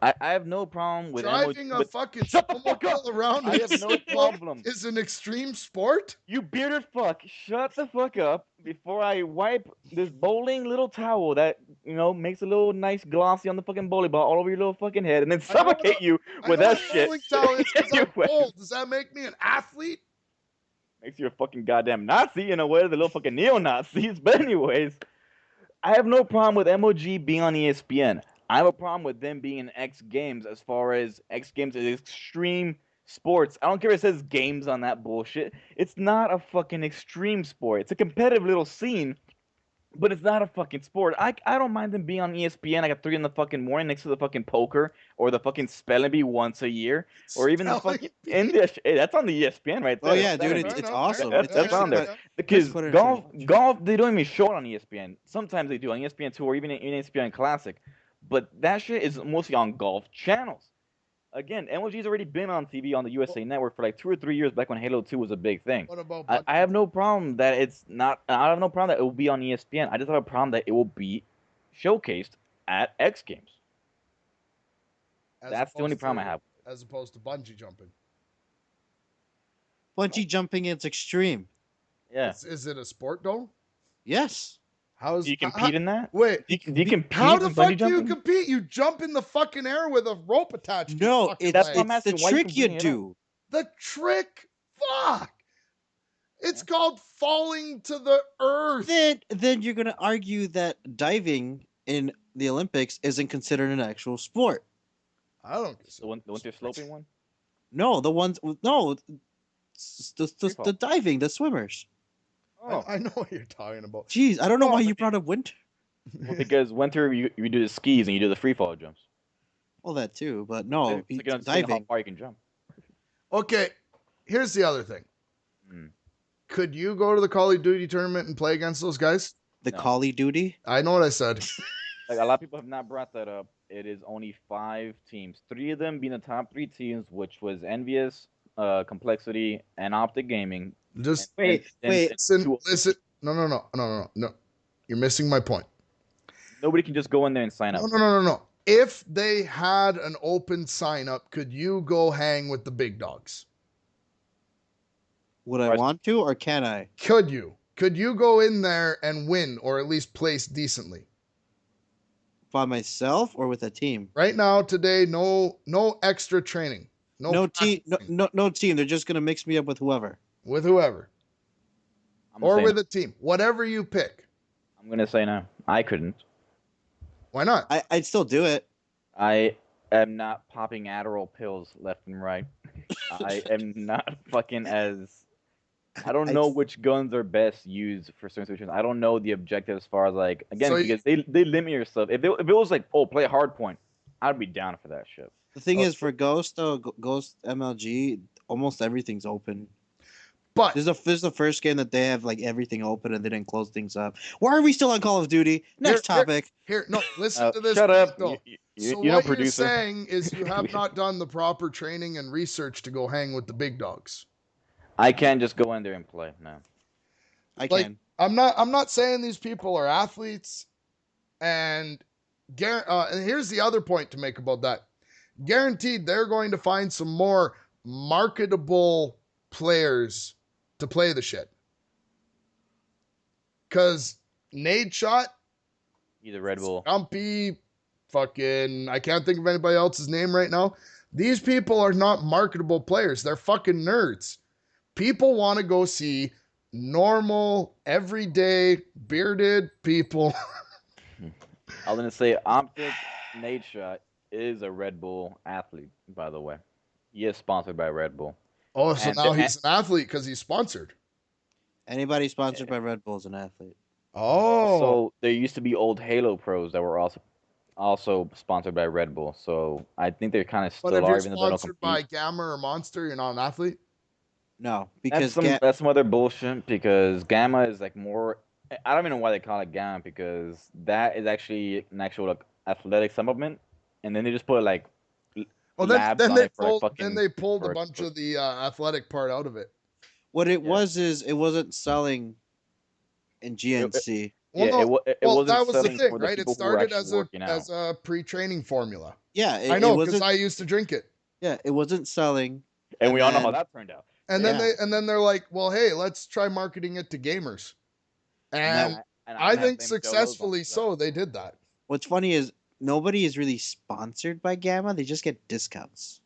I have no problem with driving a with, fucking Shut the fuck up! snowmobile around. I in have no snow problem. Is an extreme sport? You bearded fuck, shut the fuck up before I wipe this bowling little towel that, makes a little nice glossy on the fucking bowling ball all over your little fucking head and then I know what suffocate you I with know that what shit. bowling towel is 'cause I'm Anyway, old. Does that make me an athlete? makes you a fucking goddamn Nazi in a way, the little fucking neo-Nazis. But anyways, I have no problem with MOG being on ESPN. I have a problem with them being in X Games as far as X Games is extreme sports. I don't care if it says games on that bullshit. It's not a fucking extreme sport. It's a competitive little scene. But it's not a fucking sport. I don't mind them being on ESPN like at 3 in the fucking morning next to the fucking poker or the fucking spelling bee once a year or even the Spelling fucking bee. India. Hey, that's on the ESPN right Oh there. yeah, dude, Spelling it's bee. I know, awesome. That's It's that's actually on there quite. because Put it golf interesting. golf they don't even show it on ESPN. Sometimes they do on ESPN2 or even in ESPN Classic, but that shit is mostly on golf channels. Again, MLG's already been on TV on the USA Network for like 2 or 3 years back when Halo 2 was a big thing. What about I have no problem that it's not. I have no problem that it will be on ESPN. I just have a problem that it will be showcased at X Games. as That's the only opposed problem I to- have. As opposed to bungee jumping. Bungee jumping is extreme. Yeah. Is it a sport though? Yes. How is Do you compete in that? Wait, Do you compete how the in fuck bungee do you jumping? compete? You jump in the fucking air with a rope attached to your No, fucking That's leg. what I'm it's the asking. Why you trick you competing at all? do. The trick? Fuck! It's called falling to the earth. Then you're gonna argue that diving in the Olympics isn't considered an actual sport. I don't The winter sloping one? No, no, Free fall. the diving, the swimmers. Oh, I know what you're talking about. Jeez, I don't know No, why but you brought up winter. well, because winter you do the skis and you do the free fall jumps. Well, that too, but no, It's like seeing how diving. far you can jump. Okay, here's the other thing. Hmm. Could you go to the Call of Duty tournament and play against those guys? The No. Call of Duty. I know what I said. Like a lot of people have not brought that up. It is only 5 teams. 3 of them being the top 3 teams, which was Envious, Complexity, and Optic Gaming. Just Wait. listen. No. You're missing my point. Nobody can just go in there and sign up. No. If they had an open sign up, could you go hang with the big dogs? Would I want to, or can I? Could you? Could you go in there and win, or at least place decently? By myself or with a team? Right now, today, no extra training. No team. practicing. No team. They're just gonna mix me up with whoever. With whoever. I'm Or saying- with a team. Whatever you pick. I'm gonna say no. I couldn't. Why not? I'd still do it. I am not popping Adderall pills left and right. I am not fucking as. I don't know which guns are best used for certain situations. I don't know the objective as far as like again So because they limit yourself. If it was like play hard point, I'd be down for that shit. The thing Oh. is, for Ghost though, Ghost MLG, almost everything's open. But This is the first game that they have like everything open and they didn't close things up. Why are we still on Call of Duty? Next topic. here, no, listen to this. Shut up. Though. You So know, what you're producer. saying is you have not done the proper training and research to go hang with the big dogs. I can't just go in there and play. No. I Like, can. I'm not saying these people are athletes, and here's the other point to make about that. Guaranteed, they're going to find some more marketable players to play the shit. Cause Nade Shot, Either Red Bull. Stumpy, fucking, I can't think of anybody else's name right now. These people are not marketable players. They're fucking nerds. People want to go see normal, everyday, bearded people. I was gonna say Optic Nate Shot is a Red Bull athlete, by the way. He is sponsored by Red Bull. Oh, so And- now he's an athlete because he's sponsored. Anybody sponsored by Red Bull is an athlete. Oh, So there used to be old Halo pros that were also sponsored by Red Bull. So I think they're kind of but still if are, you're even though they don't sponsored compete. by Gamma or Monster, you're not an athlete? No, That's because that's some other bullshit because Gamma is like more. I don't even know why they call it Gamma because that is actually an actual like athletic supplement, and then they just put like Well, labs then on they it for, like, pulled, fucking- then they pulled for- a bunch for- of the athletic part out of it. what it Yeah. was is it wasn't selling in GNC. Well, yeah, no, it well, wasn't that was the selling thing, for the right? It people who were started actually working out. as a pre-training formula. Yeah, I know it because wasn't. I used to drink it. Yeah, it wasn't selling. and we all know how then- that turned out. And then Yeah. they're like, well, hey, let's try marketing it to gamers. And And I I'm gonna think blame Joe Lozon successfully for that. so they did that. What's funny is nobody is really sponsored by Gamma. They just get discounts,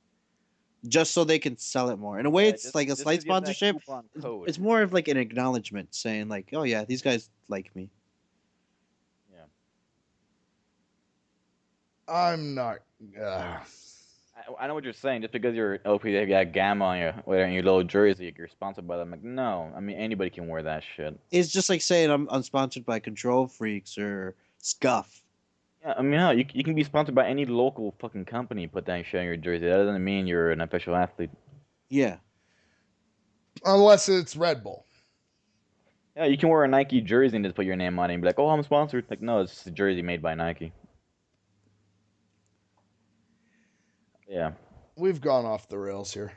just so they can sell it more. In a way, Yeah, it's just- like a just slight to give that sponsorship. coupon code. It's more of like an acknowledgement, saying like, "Oh yeah, these guys like me." I'm not. I I know what you're saying. Just because you're OP, you got Gamma on your little jersey, you're sponsored by them. Like, no, I mean anybody can wear that shit. It's just like saying I'm sponsored by Control Freaks or Scuff. Yeah, I mean, no, you can be sponsored by any local fucking company. Put that shit on your jersey. That doesn't mean you're an official athlete. Yeah. Unless it's Red Bull. Yeah, you can wear a Nike jersey and just put your name on it and be like, "Oh, I'm sponsored." Like, no, it's just a jersey made by Nike. Yeah. We've gone off the rails here.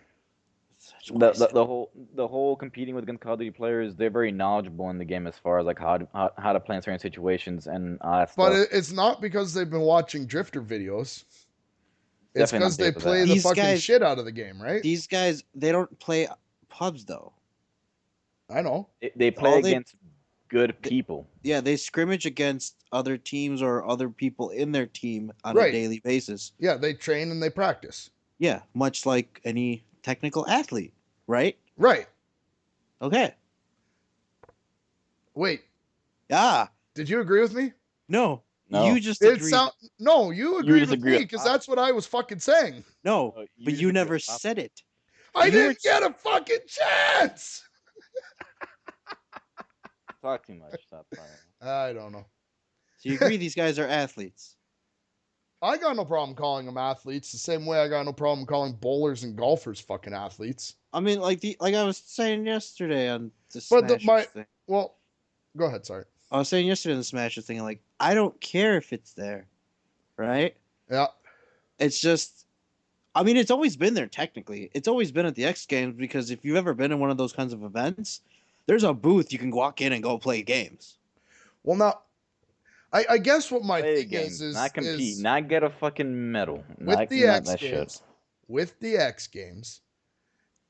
The whole competing with against Call of Duty players, they're very knowledgeable in the game as far as like how to play in certain situations and all that But stuff. it's not because they've been watching Drifter videos. It's Definitely because not they because of play that. the These fucking guys- shit out of the game, right? These guys, they don't play pubs though. I know. They play all they- against good people. Yeah, they scrimmage against other teams or other people in their team on Right. a daily basis. Yeah, they train and they practice. Yeah, much like any technical athlete, right? Right. Okay. Wait, Ah, did you agree with me? no. No. You just It agreed. No, you agreed with disagree me with- because that's what I was fucking saying. No, Oh, you but just you agree never with Papa. said it. I You didn't were- get a fucking chance. Talk too much. Stop talking. I don't know. So you agree these guys are athletes. I got no problem calling them athletes the same way I got no problem calling bowlers and golfers fucking athletes. I mean, like I was saying yesterday on the But Smashers thing. Well, go ahead, sorry. I was saying yesterday on the Smashers thing, like I don't care if it's there, right? Yeah. It's just, I mean, it's always been there technically. It's always been at the X Games because if you've ever been in one of those kinds of events, there's a booth you can walk in and go play games. Well, now, I guess what my Play thing games, is not compete, is not get a fucking medal. with not, the not X that shit. Games, with the X Games,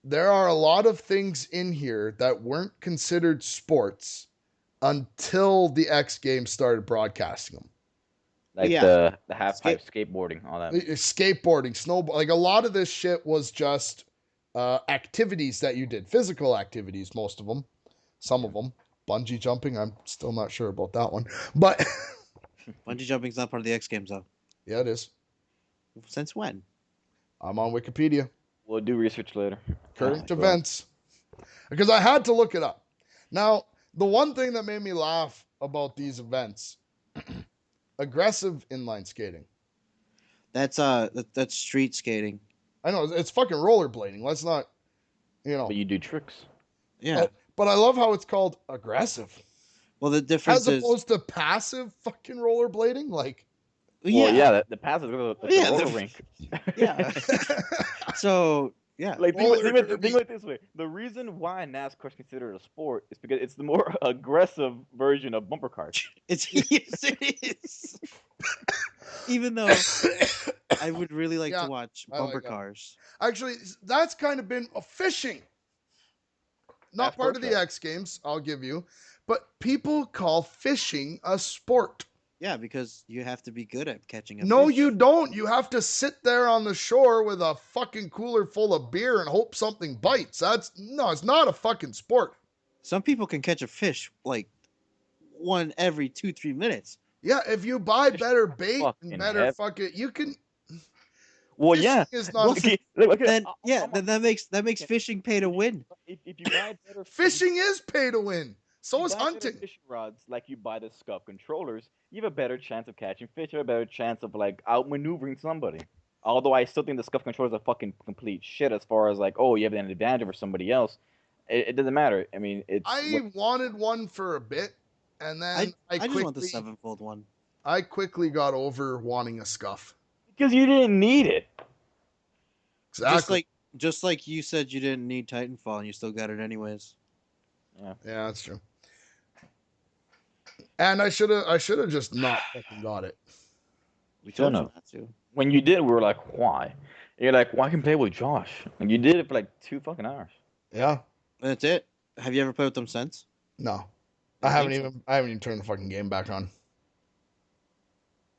there are a lot of things in here that weren't considered sports until the X Games started broadcasting them. Like Yeah. the half pipe skateboarding, all that. Skateboarding, snowboard, like a lot of this shit was just activities that you did, physical activities, most of them, some of them. Bungee jumping, I'm still not sure about that one, but Bungee jumping's not part of the X Games though. yeah, it is. Since when? I'm on Wikipedia. We'll do research later. Current Go on. events, because I had to look it up. Now, the one thing that made me laugh about these events, aggressive inline skating. That's street skating. I know it's fucking rollerblading. Let's not, But you do tricks. Yeah. But I love how it's called aggressive, Well, the difference as is, opposed to passive fucking rollerblading. Like, Well, yeah, the pass is the Yeah, roller the- rink. yeah. So yeah, Like Roller think of derby. it this way: the reason why NASCAR is considered a sport is because it's the more aggressive version of bumper cars. it's yes, it is. Even though I would really like Yeah, to watch I like bumper that. cars. actually, that's kind of been a fishing. Not NASCAR part of the track. X Games, I'll give you, but people call fishing a sport. Yeah, because you have to be good at catching a No, fish. you don't. You have to sit there on the shore with a fucking cooler full of beer and hope something bites. It's not a fucking sport. Some people can catch a fish like one every 2-3 minutes. Yeah, if you buy better bait fucking and better heavy. fucking, you can. Well, fishing yeah. is not. Well, Okay, look, Then I'm- then that makes fishing pay to win. if you buy better Fishing is pay to win. So you is buy better hunting. fishing rods like you buy the scuff controllers, you have a better chance of catching fish. You have a better chance of like outmaneuvering somebody. Although I still think the scuff controllers are fucking complete shit as far as like, oh, you have an advantage over somebody else. It doesn't matter. I mean, it's I wanted one for a bit, and then I just want the 7-fold one. I quickly got over wanting a scuff. because you didn't need it. Exactly. Just like you said you didn't need Titanfall and you still got it anyways. Yeah, that's true. And I should have just not fucking got it. We Still told you no. not to. When you did, we were like, why? And you're like, well, I can play with Josh. And you did it for like 2 fucking hours. Yeah. That's it. Have you ever played with them since? No. I I haven't think so. even turned the fucking game back on.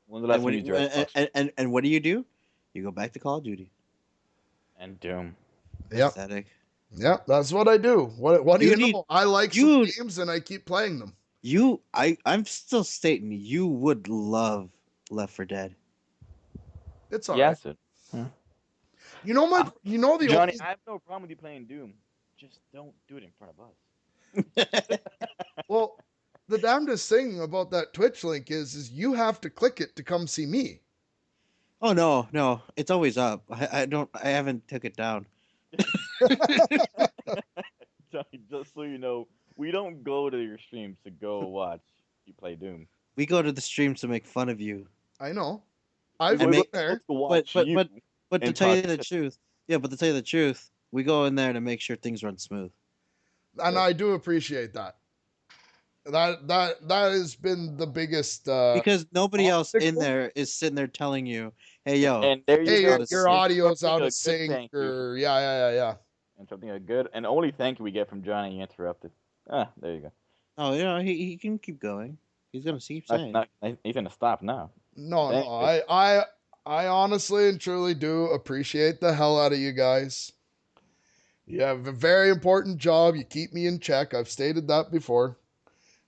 When's the last And time you dressed and what do? You go back to Call of Duty. and Doom? Yep. Pathetic. Yep, that's what I do. What do you You need- know? I like some Dude. games and I keep playing them. I'm still stating you would love Left 4 Dead. It's all right. Yes. You know my. You know the Johnny, only. I have no problem with you playing Doom. Just don't do it in front of us. Well, the damnedest thing about that Twitch link is you have to click it to come see me. Oh no, it's always up. I haven't took it down. Johnny, just so you know, we don't go to your streams to go watch you play Doom. We go to the streams to make fun of you. I know. I've We been make- go there. to watch you But to and tell you talk the shit. truth, yeah, but to tell you the truth, we go in there to make sure things run smooth. And I do appreciate that. That has been the biggest. Because nobody else in obstacle? there is sitting there telling you, "Hey, yo, And there you Hey, go. out of your sync. audio's out Something a of good sync, thank you. or yeah. And something a good and only thank you we get from Johnny interrupted. Ah, there you go. oh, you know, he can keep going. He's gonna keep saying." He's gonna stop now. No, Thank no. you. I honestly and truly do appreciate the hell out of you guys. You have a very important job. You keep me in check. I've stated that before.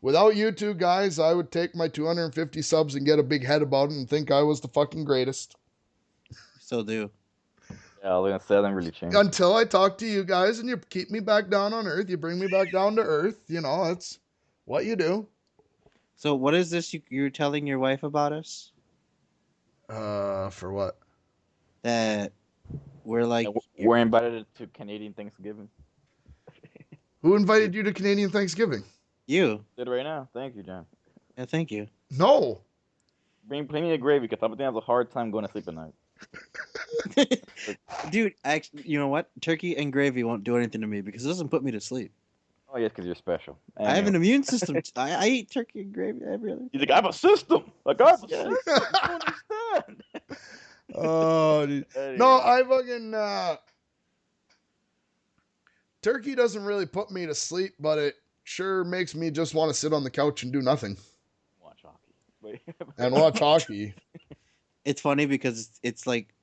Without you two guys, I would take my 250 subs and get a big head about it and think I was the fucking greatest. Still do. Yeah, I was gonna say that didn't really change. Until I talk to you guys and you keep me back down on earth. You bring me back down to earth. You know, that's what you do. So, what is this you're telling your wife about us? For what? That we're like, We're invited to Canadian Thanksgiving. Who invited you to Canadian Thanksgiving? you. Did it right now. Thank you, John. Yeah, thank you. No. Bring plenty of gravy because I'm has a hard time going to sleep at night. Dude, actually, you know what? Turkey and gravy won't do anything to me because it doesn't put me to sleep. Oh yes, because you're special. I have an Anyway. immune system. I eat turkey and gravy every other. He's like, I have a system. Like I have a Yeah. system. You don't understand. Oh, dude. Anyway. No, I fucking turkey doesn't really put me to sleep, but it sure makes me just want to sit on the couch and do nothing Watch hockey. Wait. and watch hockey. It's funny because it's like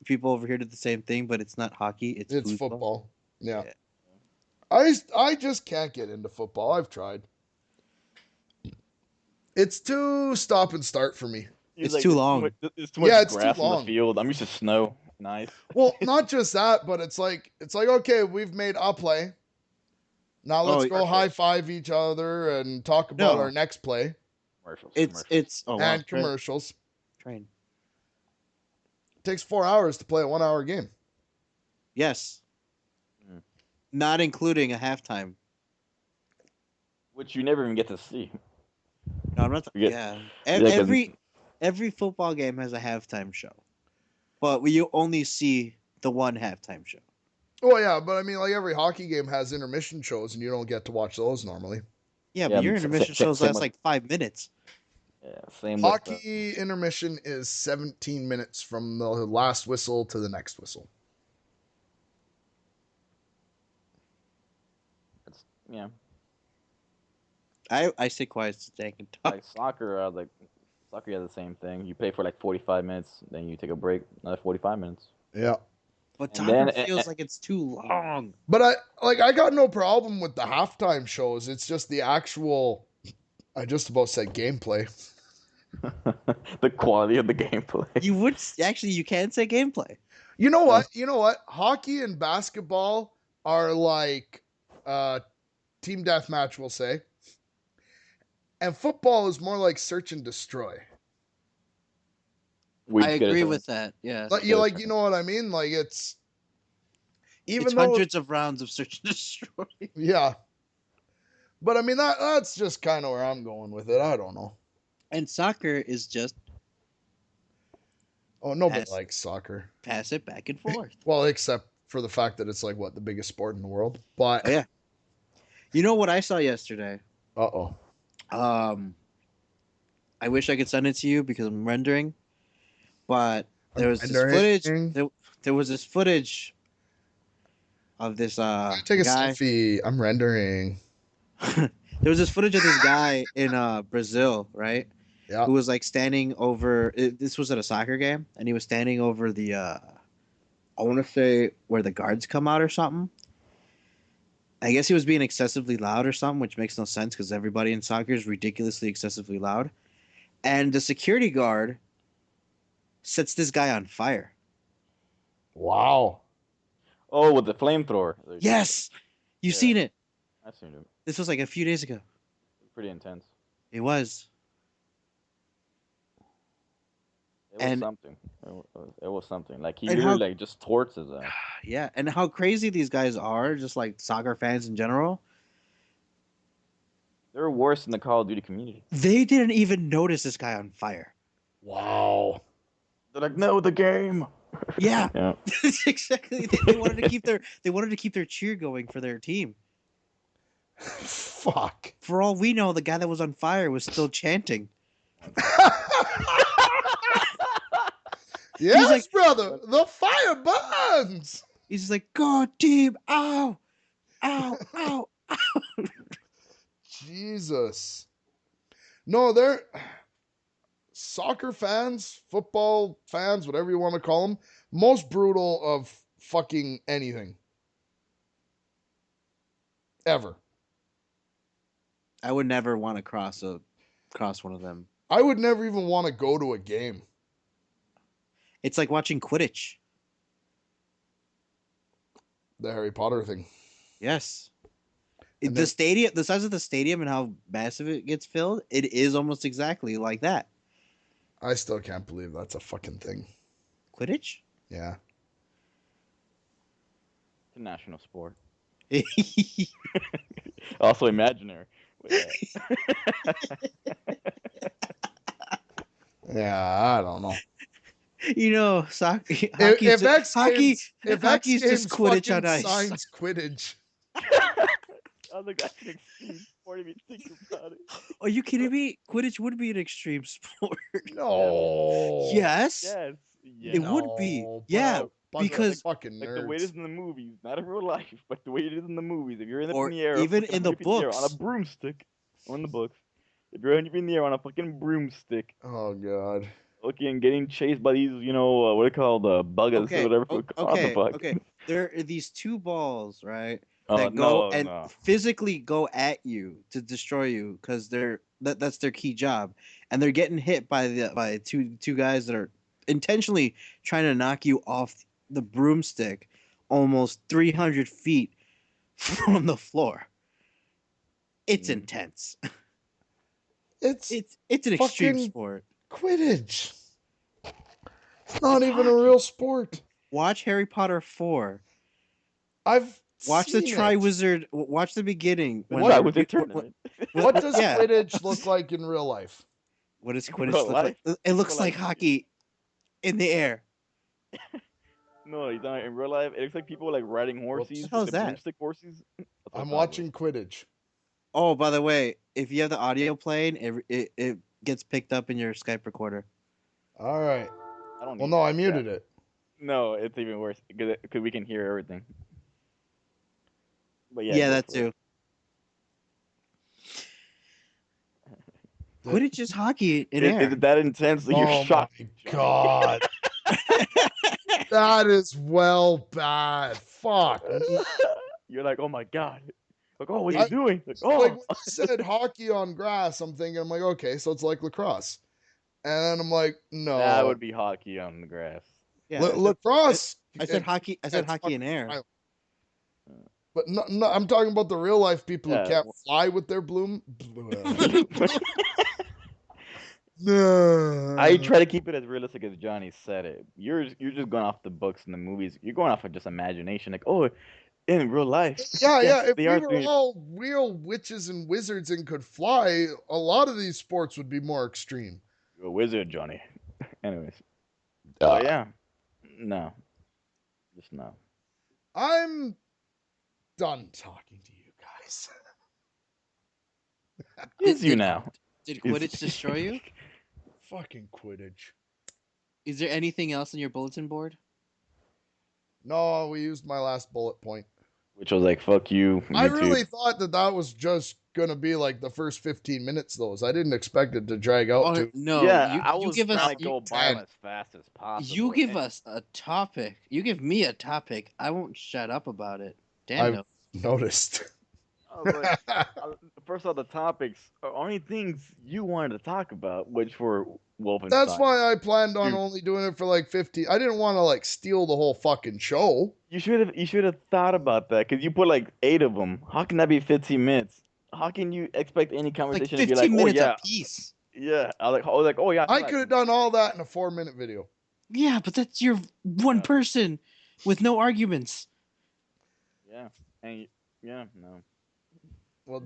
people over here do the same thing, but it's not hockey. It's Football. Yeah. Yeah. I just can't get into football. I've tried. It's too stop and start for me. He's It's like, too "There's long." There's too much Yeah, it's too grass in long. the field. I'm used to snow. Nice. Well, not just that, but it's like okay, we've made a play. Now let's Oh, go high five each other and talk about No. our next play Commercials. It's oh wow, and commercials. train. It takes 4 hours to play a 1 hour game. Yes. Mm. Not including a halftime. Which you never even get to see. No, I'm not. You get- Yeah. Yeah, 'cause- Every football game has a halftime show, but you only see the one halftime show. Oh yeah, but I mean, like every hockey game has intermission shows, and you don't get to watch those normally. Yeah, Yeah, but your but intermission same shows with- last like 5 minutes. Yeah, same with Hockey intermission is 17 minutes from the last whistle to the next whistle. yeah. I stay quiet so they can talk. Like soccer, soccer has the same thing. You play for like 45 minutes, then you take a break, another 45 minutes. Yeah. But And soccer then- feels like it's too long. But I got no problem with the halftime shows. It's just the actual, I just about said gameplay. The quality of the gameplay. You would actually, you can say gameplay. You know what? You know what? Hockey and basketball are like team deathmatch, we'll say. And football is more like search and destroy. We I get it agree done. with that. Yeah, Like you know what I mean? Like it's even it's though hundreds of rounds of search and destroy. yeah. But I mean that's just kind of where I'm going with it. I don't know. And soccer is just Oh, nobody Pass. likes soccer. pass it back and forth. Well, except for the fact that it's like what the biggest sport in the world. But Oh, yeah. You know what I saw yesterday? uh-oh. I wish I could send it to you because I'm rendering, but there was this Rendering. footage. There was this footage of this Take a guy. selfie. I'm rendering. There was this footage of this guy in Brazil, right? Yeah. Who was like standing over. This was at a soccer game, and he was standing over the. I want to say where the guards come out or something. I guess he was being excessively loud or something, which makes no sense because everybody in soccer is ridiculously excessively loud. And the security guard sets this guy on fire. Wow. Oh, with the flamethrower. Yes, you've Yeah. seen it. I've seen it. This was like a few days ago. Pretty intense. It was. It was And- something. It was something. Like he And literally how- like just torts his ass. Yeah, and how crazy these guys are, just like soccer fans in general. They're worse in the Call of Duty community. They didn't even notice this guy on fire. Wow. They're like, no, the game. Yeah, Yeah. exactly. They wanted to keep their cheer going for their team. Fuck. For all we know, the guy that was on fire was still chanting. Yes, like- brother. The fire burns. He's just like, "Go team! Ow, ow, ow!" Jesus. No, they're soccer fans, football fans, whatever you want to call them, most brutal of fucking anything. Ever. I would never want to cross one of them. I would never even want to go to a game. It's like watching Quidditch. The Harry Potter thing. Yes. And The then- stadium, the size of the stadium and how massive it gets filled, it is almost exactly like that. I still can't believe that's a fucking thing. Quidditch? Yeah. It's a national sport. Also imaginary. But Yeah, I don't know. You know, soccer, If X hockey, Games, if X hockey's Games just Quidditch on fucking ice. signs Quidditch. I was like, that's an extreme sport if you think about it. Are you kidding me? Quidditch would be an extreme sport. No. Yes, Yes. it Yes. would be. No, but Yeah, a bunch of because- fucking Like nerds. the way it is in the movies, not in real life, but the way it is in the movies. If you're in the Or air, even fucking in the 100 feet in air on a books. broomstick, or in the books, if you're 100 feet in the air on a fucking broomstick, Oh god. okay, and getting chased by these, what are they called, buggers Okay, or whatever. o- what the okay, fuck? okay. There are these two balls, right? Oh, That go no, and no. physically go at you to destroy you because that's their key job, and they're getting hit by two guys that are intentionally trying to knock you off the broomstick almost 300 feet from the floor. It's Mm. intense. It's It's an extreme fucking- sport. Quidditch. It's not even a real sport. Watch Harry Potter 4. I've Watch the seen it. Triwizard. Watch the beginning. The when- Triwizard when- tournament. What does yeah. Quidditch look like in real life? What does In Quidditch real look like? life? It looks Real like life. hockey in the air. No, he's not in real life. It looks like people like riding horses. the hell with is the that? broomstick horses. That's what I'm it sounds watching Quidditch. Oh, by the way, if you have the audio playing, it gets picked up in your Skype recorder. All right. like. I don't Well, need no, I that. muted it. No, it's even worse because we can hear everything. But Yeah, go that for it. too. Quidditch is hockey in Is air. it that intense? That you're Oh shocked. my god. That is well bad. Fuck. You're like, oh my god. Like, oh, what are I- you doing? Like, oh, Like when you said hockey on grass, I'm thinking, I'm like, okay, so it's like lacrosse. And then I'm like, no. that would be hockey on the grass. Yeah, Lacrosse. I said hockey. I said it's hockey in fucking air. wild. But no, I'm talking about the real life people Yeah. who can't fly with their bloom. No. I try to keep it as realistic as Johnny said it. You're just going off the books and the movies. You're going off of just imagination. Like, oh, in real life. Yeah, yes, yeah. If they we are were doing- all real witches and wizards and could fly, a lot of these sports would be more extreme. You're a wizard, Johnny. Anyways. But yeah. No. Just no. I'm done talking to you guys. It's you now. Did Quidditch destroy you? Fucking Quidditch. Is there anything else on your bulletin board? No, we used my last bullet point. Which was like, fuck you. I YouTube. really thought that was just gonna be like the first 15 minutes. Those I didn't expect it to drag out Oh, to. no, Yeah, you, I you was give us trying to go by them ten. as fast as possible. you give and us a topic. You give me a topic. I won't shut up about it. Damn I've- no. Noticed. I was like, first of all, the topics are only things you wanted to talk about, which were Wolfenstein. That's why I planned on Dude. only doing it for like 50. I didn't want to like steal the whole fucking show. You should have thought about that because you put like 8 of them. How can that be 15 minutes? How can you expect any Like conversation to be 15 like, oh minutes yeah, a piece. yeah? Oh yeah. I could have done all that in a 4-minute video. Yeah, but that's your one person with no arguments. Yeah, and yeah, no. Well,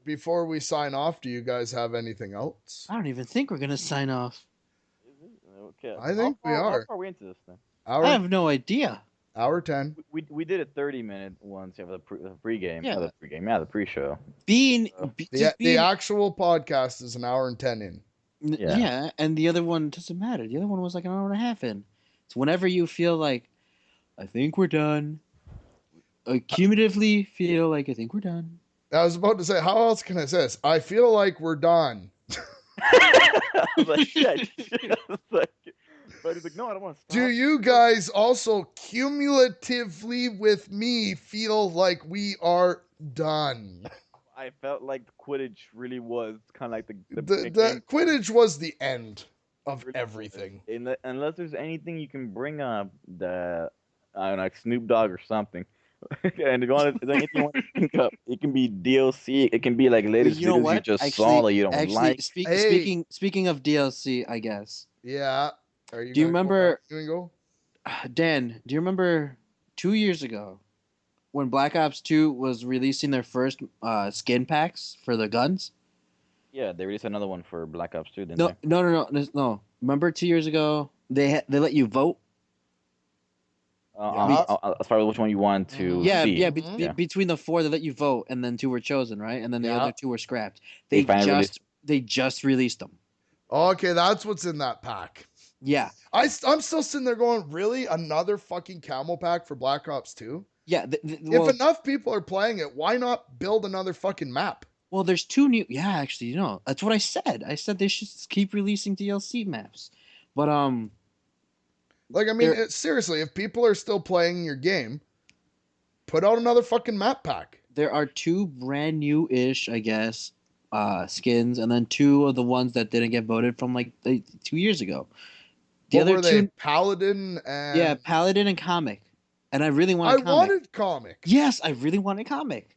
before we sign off, do you guys have anything else? I don't even think we're gonna sign off. Okay. I think we How are. far are we into this thing? I have no idea. Hour 10. We did a 30-minute one. So the pre-game. Yeah. The pre-game. Yeah, the pre-show. Being, The actual podcast is an hour and 10 in. yeah, and the other one doesn't matter. The other one was like an hour and a half in. It's whenever you feel like, I think we're done. I cumulatively feel like I think we're done. I was about to say, how else can I say this? I feel like we're done. I was like, shit. But he's like, no, I don't want to stop. Do you guys also cumulatively with me feel like we are done? I felt like Quidditch really was kind of like the The Quidditch was the end of really everything. unless there's anything you can bring up, I don't know, like Snoop Dogg or something. And to go on, is there anything you want to think up? It can be DLC. It can be like latest You know videos you what? just saw that you don't like. Hey. Speaking of DLC, I guess. Yeah. Are you Do you gonna remember- Go? You gonna go? Dan, do you remember 2 years ago when Black Ops 2 was releasing their first skin packs for the guns? Yeah, they released another one for Black Ops 2, didn't No, they? no. Remember 2 years ago they let you vote? As far as which one you want to Yeah, see. yeah, Mhm. between the 4 they let you vote and then 2 were chosen, right? And then the Yeah. other 2 were scrapped. They They finally just released them. Okay, that's what's in that pack. Yeah. I'm still sitting there going, really? Another fucking camo pack for Black Ops 2? Yeah, If enough people are playing it, why not build another fucking map? well, there's 2 new. Yeah, actually, that's what I said. I said they should keep releasing DLC maps. But Like, I mean, There- seriously, if people are still playing your game, put out another fucking map pack. there are 2 brand new-ish, I guess, skins, and then 2 of the ones that didn't get voted from like 2 years ago. The What other were 2, they? Paladin and... yeah, Paladin and Comic, and I really I want a Comic. wanted Comic. Yes, I really want a Comic.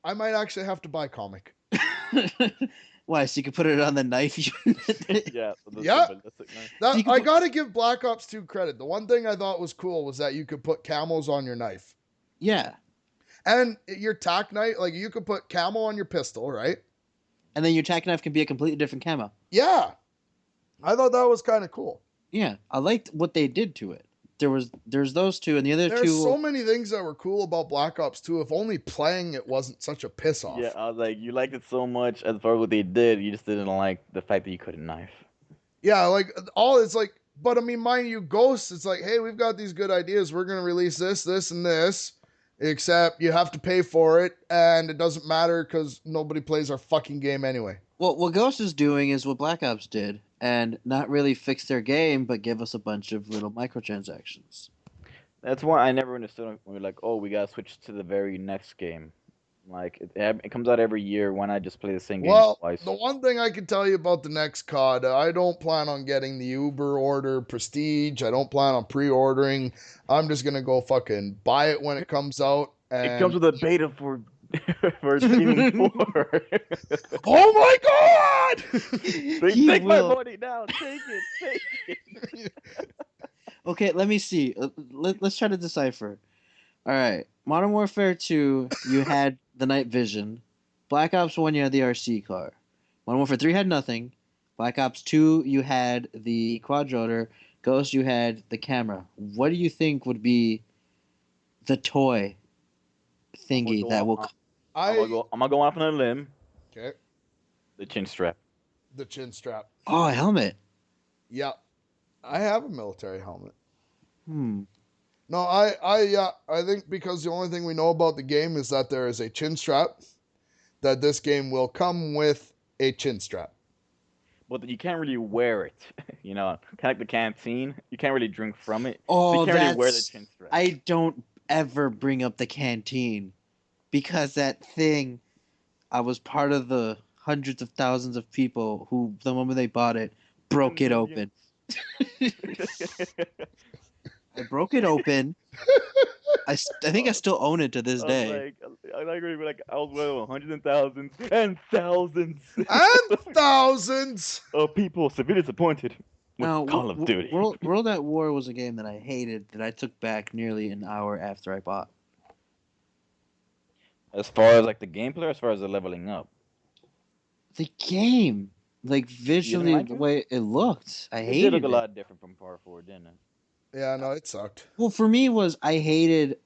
I might actually have to buy Comic. Why? So you can put it on the knife? Yeah. Yeah. ballistic knife. That, You can I put- gotta give Black Ops 2 credit. The one thing I thought was cool was that you could put camos on your knife. Yeah, And your tack knife, like you could put camo on your pistol, right? and then your tack knife can be a completely different camo. Yeah. I thought that was kind of cool. Yeah, I liked what they did to it. There's those 2, and the other There's 2. so many things that were cool about Black Ops 2. If only playing it wasn't such a piss off. Yeah, I was like, you liked it so much as far as what they did, you just didn't like the fact that you couldn't knife. Yeah, like all it's like, but I mean, mind you, Ghosts, it's like, hey, we've got these good ideas. We're gonna release this, this, and this. Except you have to pay for it, and it doesn't matter because nobody plays our fucking game anyway. Well, what Ghost is doing is what Black Ops did, and not really fix their game, but give us a bunch of little microtransactions. That's why I never understood when we're like, oh, we gotta switch to the very next game. Like it comes out every year. Why not just play the same game Well, twice? the one thing I can tell you about the next COD, I don't plan on getting the Uber order Prestige. I don't plan on pre-ordering. I'm just gonna go fucking buy it when it comes out. And... It comes with a beta for Season 4. Oh my god! Take my money now. Take it. Okay, let me see. Let's try to decipher. All right, Modern Warfare 2, you had the night vision. Black Ops 1, you had the RC car. Modern Warfare 3 had nothing. Black Ops 2, you had the quadrotor. Ghost, you had the camera. What do you think would be the toy thingy that will? I'm gonna go off on a limb. Okay, The chin strap. the chin strap. Oh, a helmet. Yeah, I have a military helmet. Hmm. No, I think because the only thing we know about the game is that there is a chin strap, that this game will come with a chin strap. But you can't really wear it. You know, kind of like the canteen. You can't really drink from it. Oh, so you can't really wear the that's. chin strap. I don't ever bring up the canteen because that thing. I was part of the hundreds of thousands of people who, the moment they bought it, broke it million. open. I broke it open. I think I still own it to this day. I agree. Like I was well, hundreds and thousands and thousands And thousands. of people severely disappointed with Now, Call of Duty. World at War was a game that I hated that I took back nearly an hour after I bought. As far as like the gameplay, or as far as the leveling up, The game, like visually, like the it? way it looked, I it did hated look a it. lot different from Part 4, didn't it? Yeah, no, it sucked. Well, for me was I hated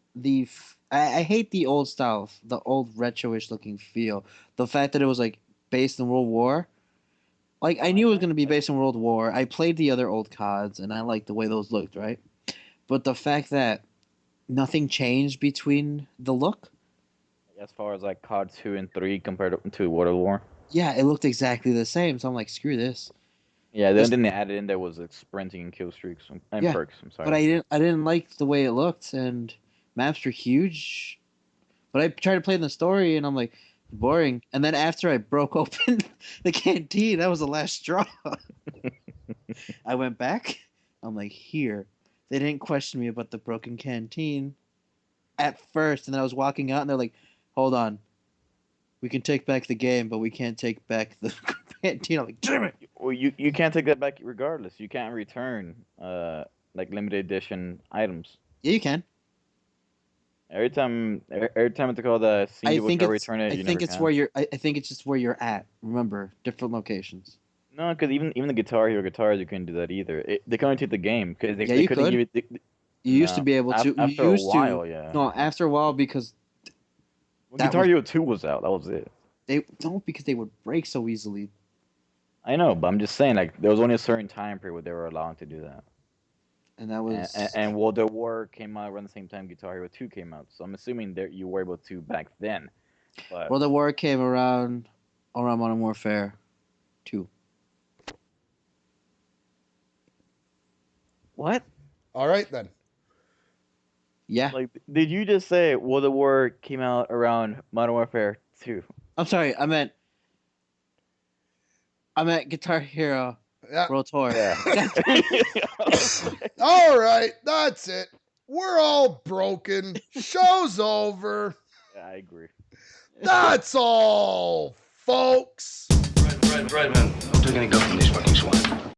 I hate the old style, the old retro-ish looking feel. The fact that it was like based in World War. Like I knew it was going to be based in World War. I played the other old CODs and I liked the way those looked, right? But the fact that nothing changed between the look, As far as like COD 2 and 3 compared to World of War. yeah, it looked exactly the same. So I'm like, screw this. Yeah, Just- then they added in there was like sprinting and kill streaks and Yeah, perks. I'm sorry. But I didn't like the way it looked, and maps were huge. But I tried to play in the story, and I'm like, boring. And then after I broke open the canteen, that was the last straw. I went back. I'm like, here. They didn't question me about the broken canteen at first, and then I was walking out, and they're like, hold on. We can take back the game, but we can't take back the canteen. I'm like, damn it. Well, you can't take that back regardless. You can't return like limited edition items. Yeah, you can. Every time it's called a I single think try it's return it, I you think never it's can. where you're. I think it's just where you're at. Remember, different locations. No, because even the Guitar Hero guitars, you couldn't do that either. They couldn't take the game because Yeah, they you couldn't could. give it. You used to No. be able to. After you a used while, to. yeah. No, after a while because When that Guitar was- Hero 2 was out, that was it. they don't because they would break so easily. I know, but I'm just saying, like, there was only a certain time period where they were allowed to do that. And that was And World of War came out around the same time Guitar Hero 2 came out, so I'm assuming that you were able to back then. But World of War came around Modern Warfare 2. what? All right, then. Yeah. Like, did you just say World of War came out around Modern Warfare 2? I'm sorry. I meant Guitar Hero Yeah. World Tour. Yeah. All right, that's it. We're all broken. Show's over. Yeah, I agree. That's all, folks. Right, man. I'm taking a go from these fucking swine.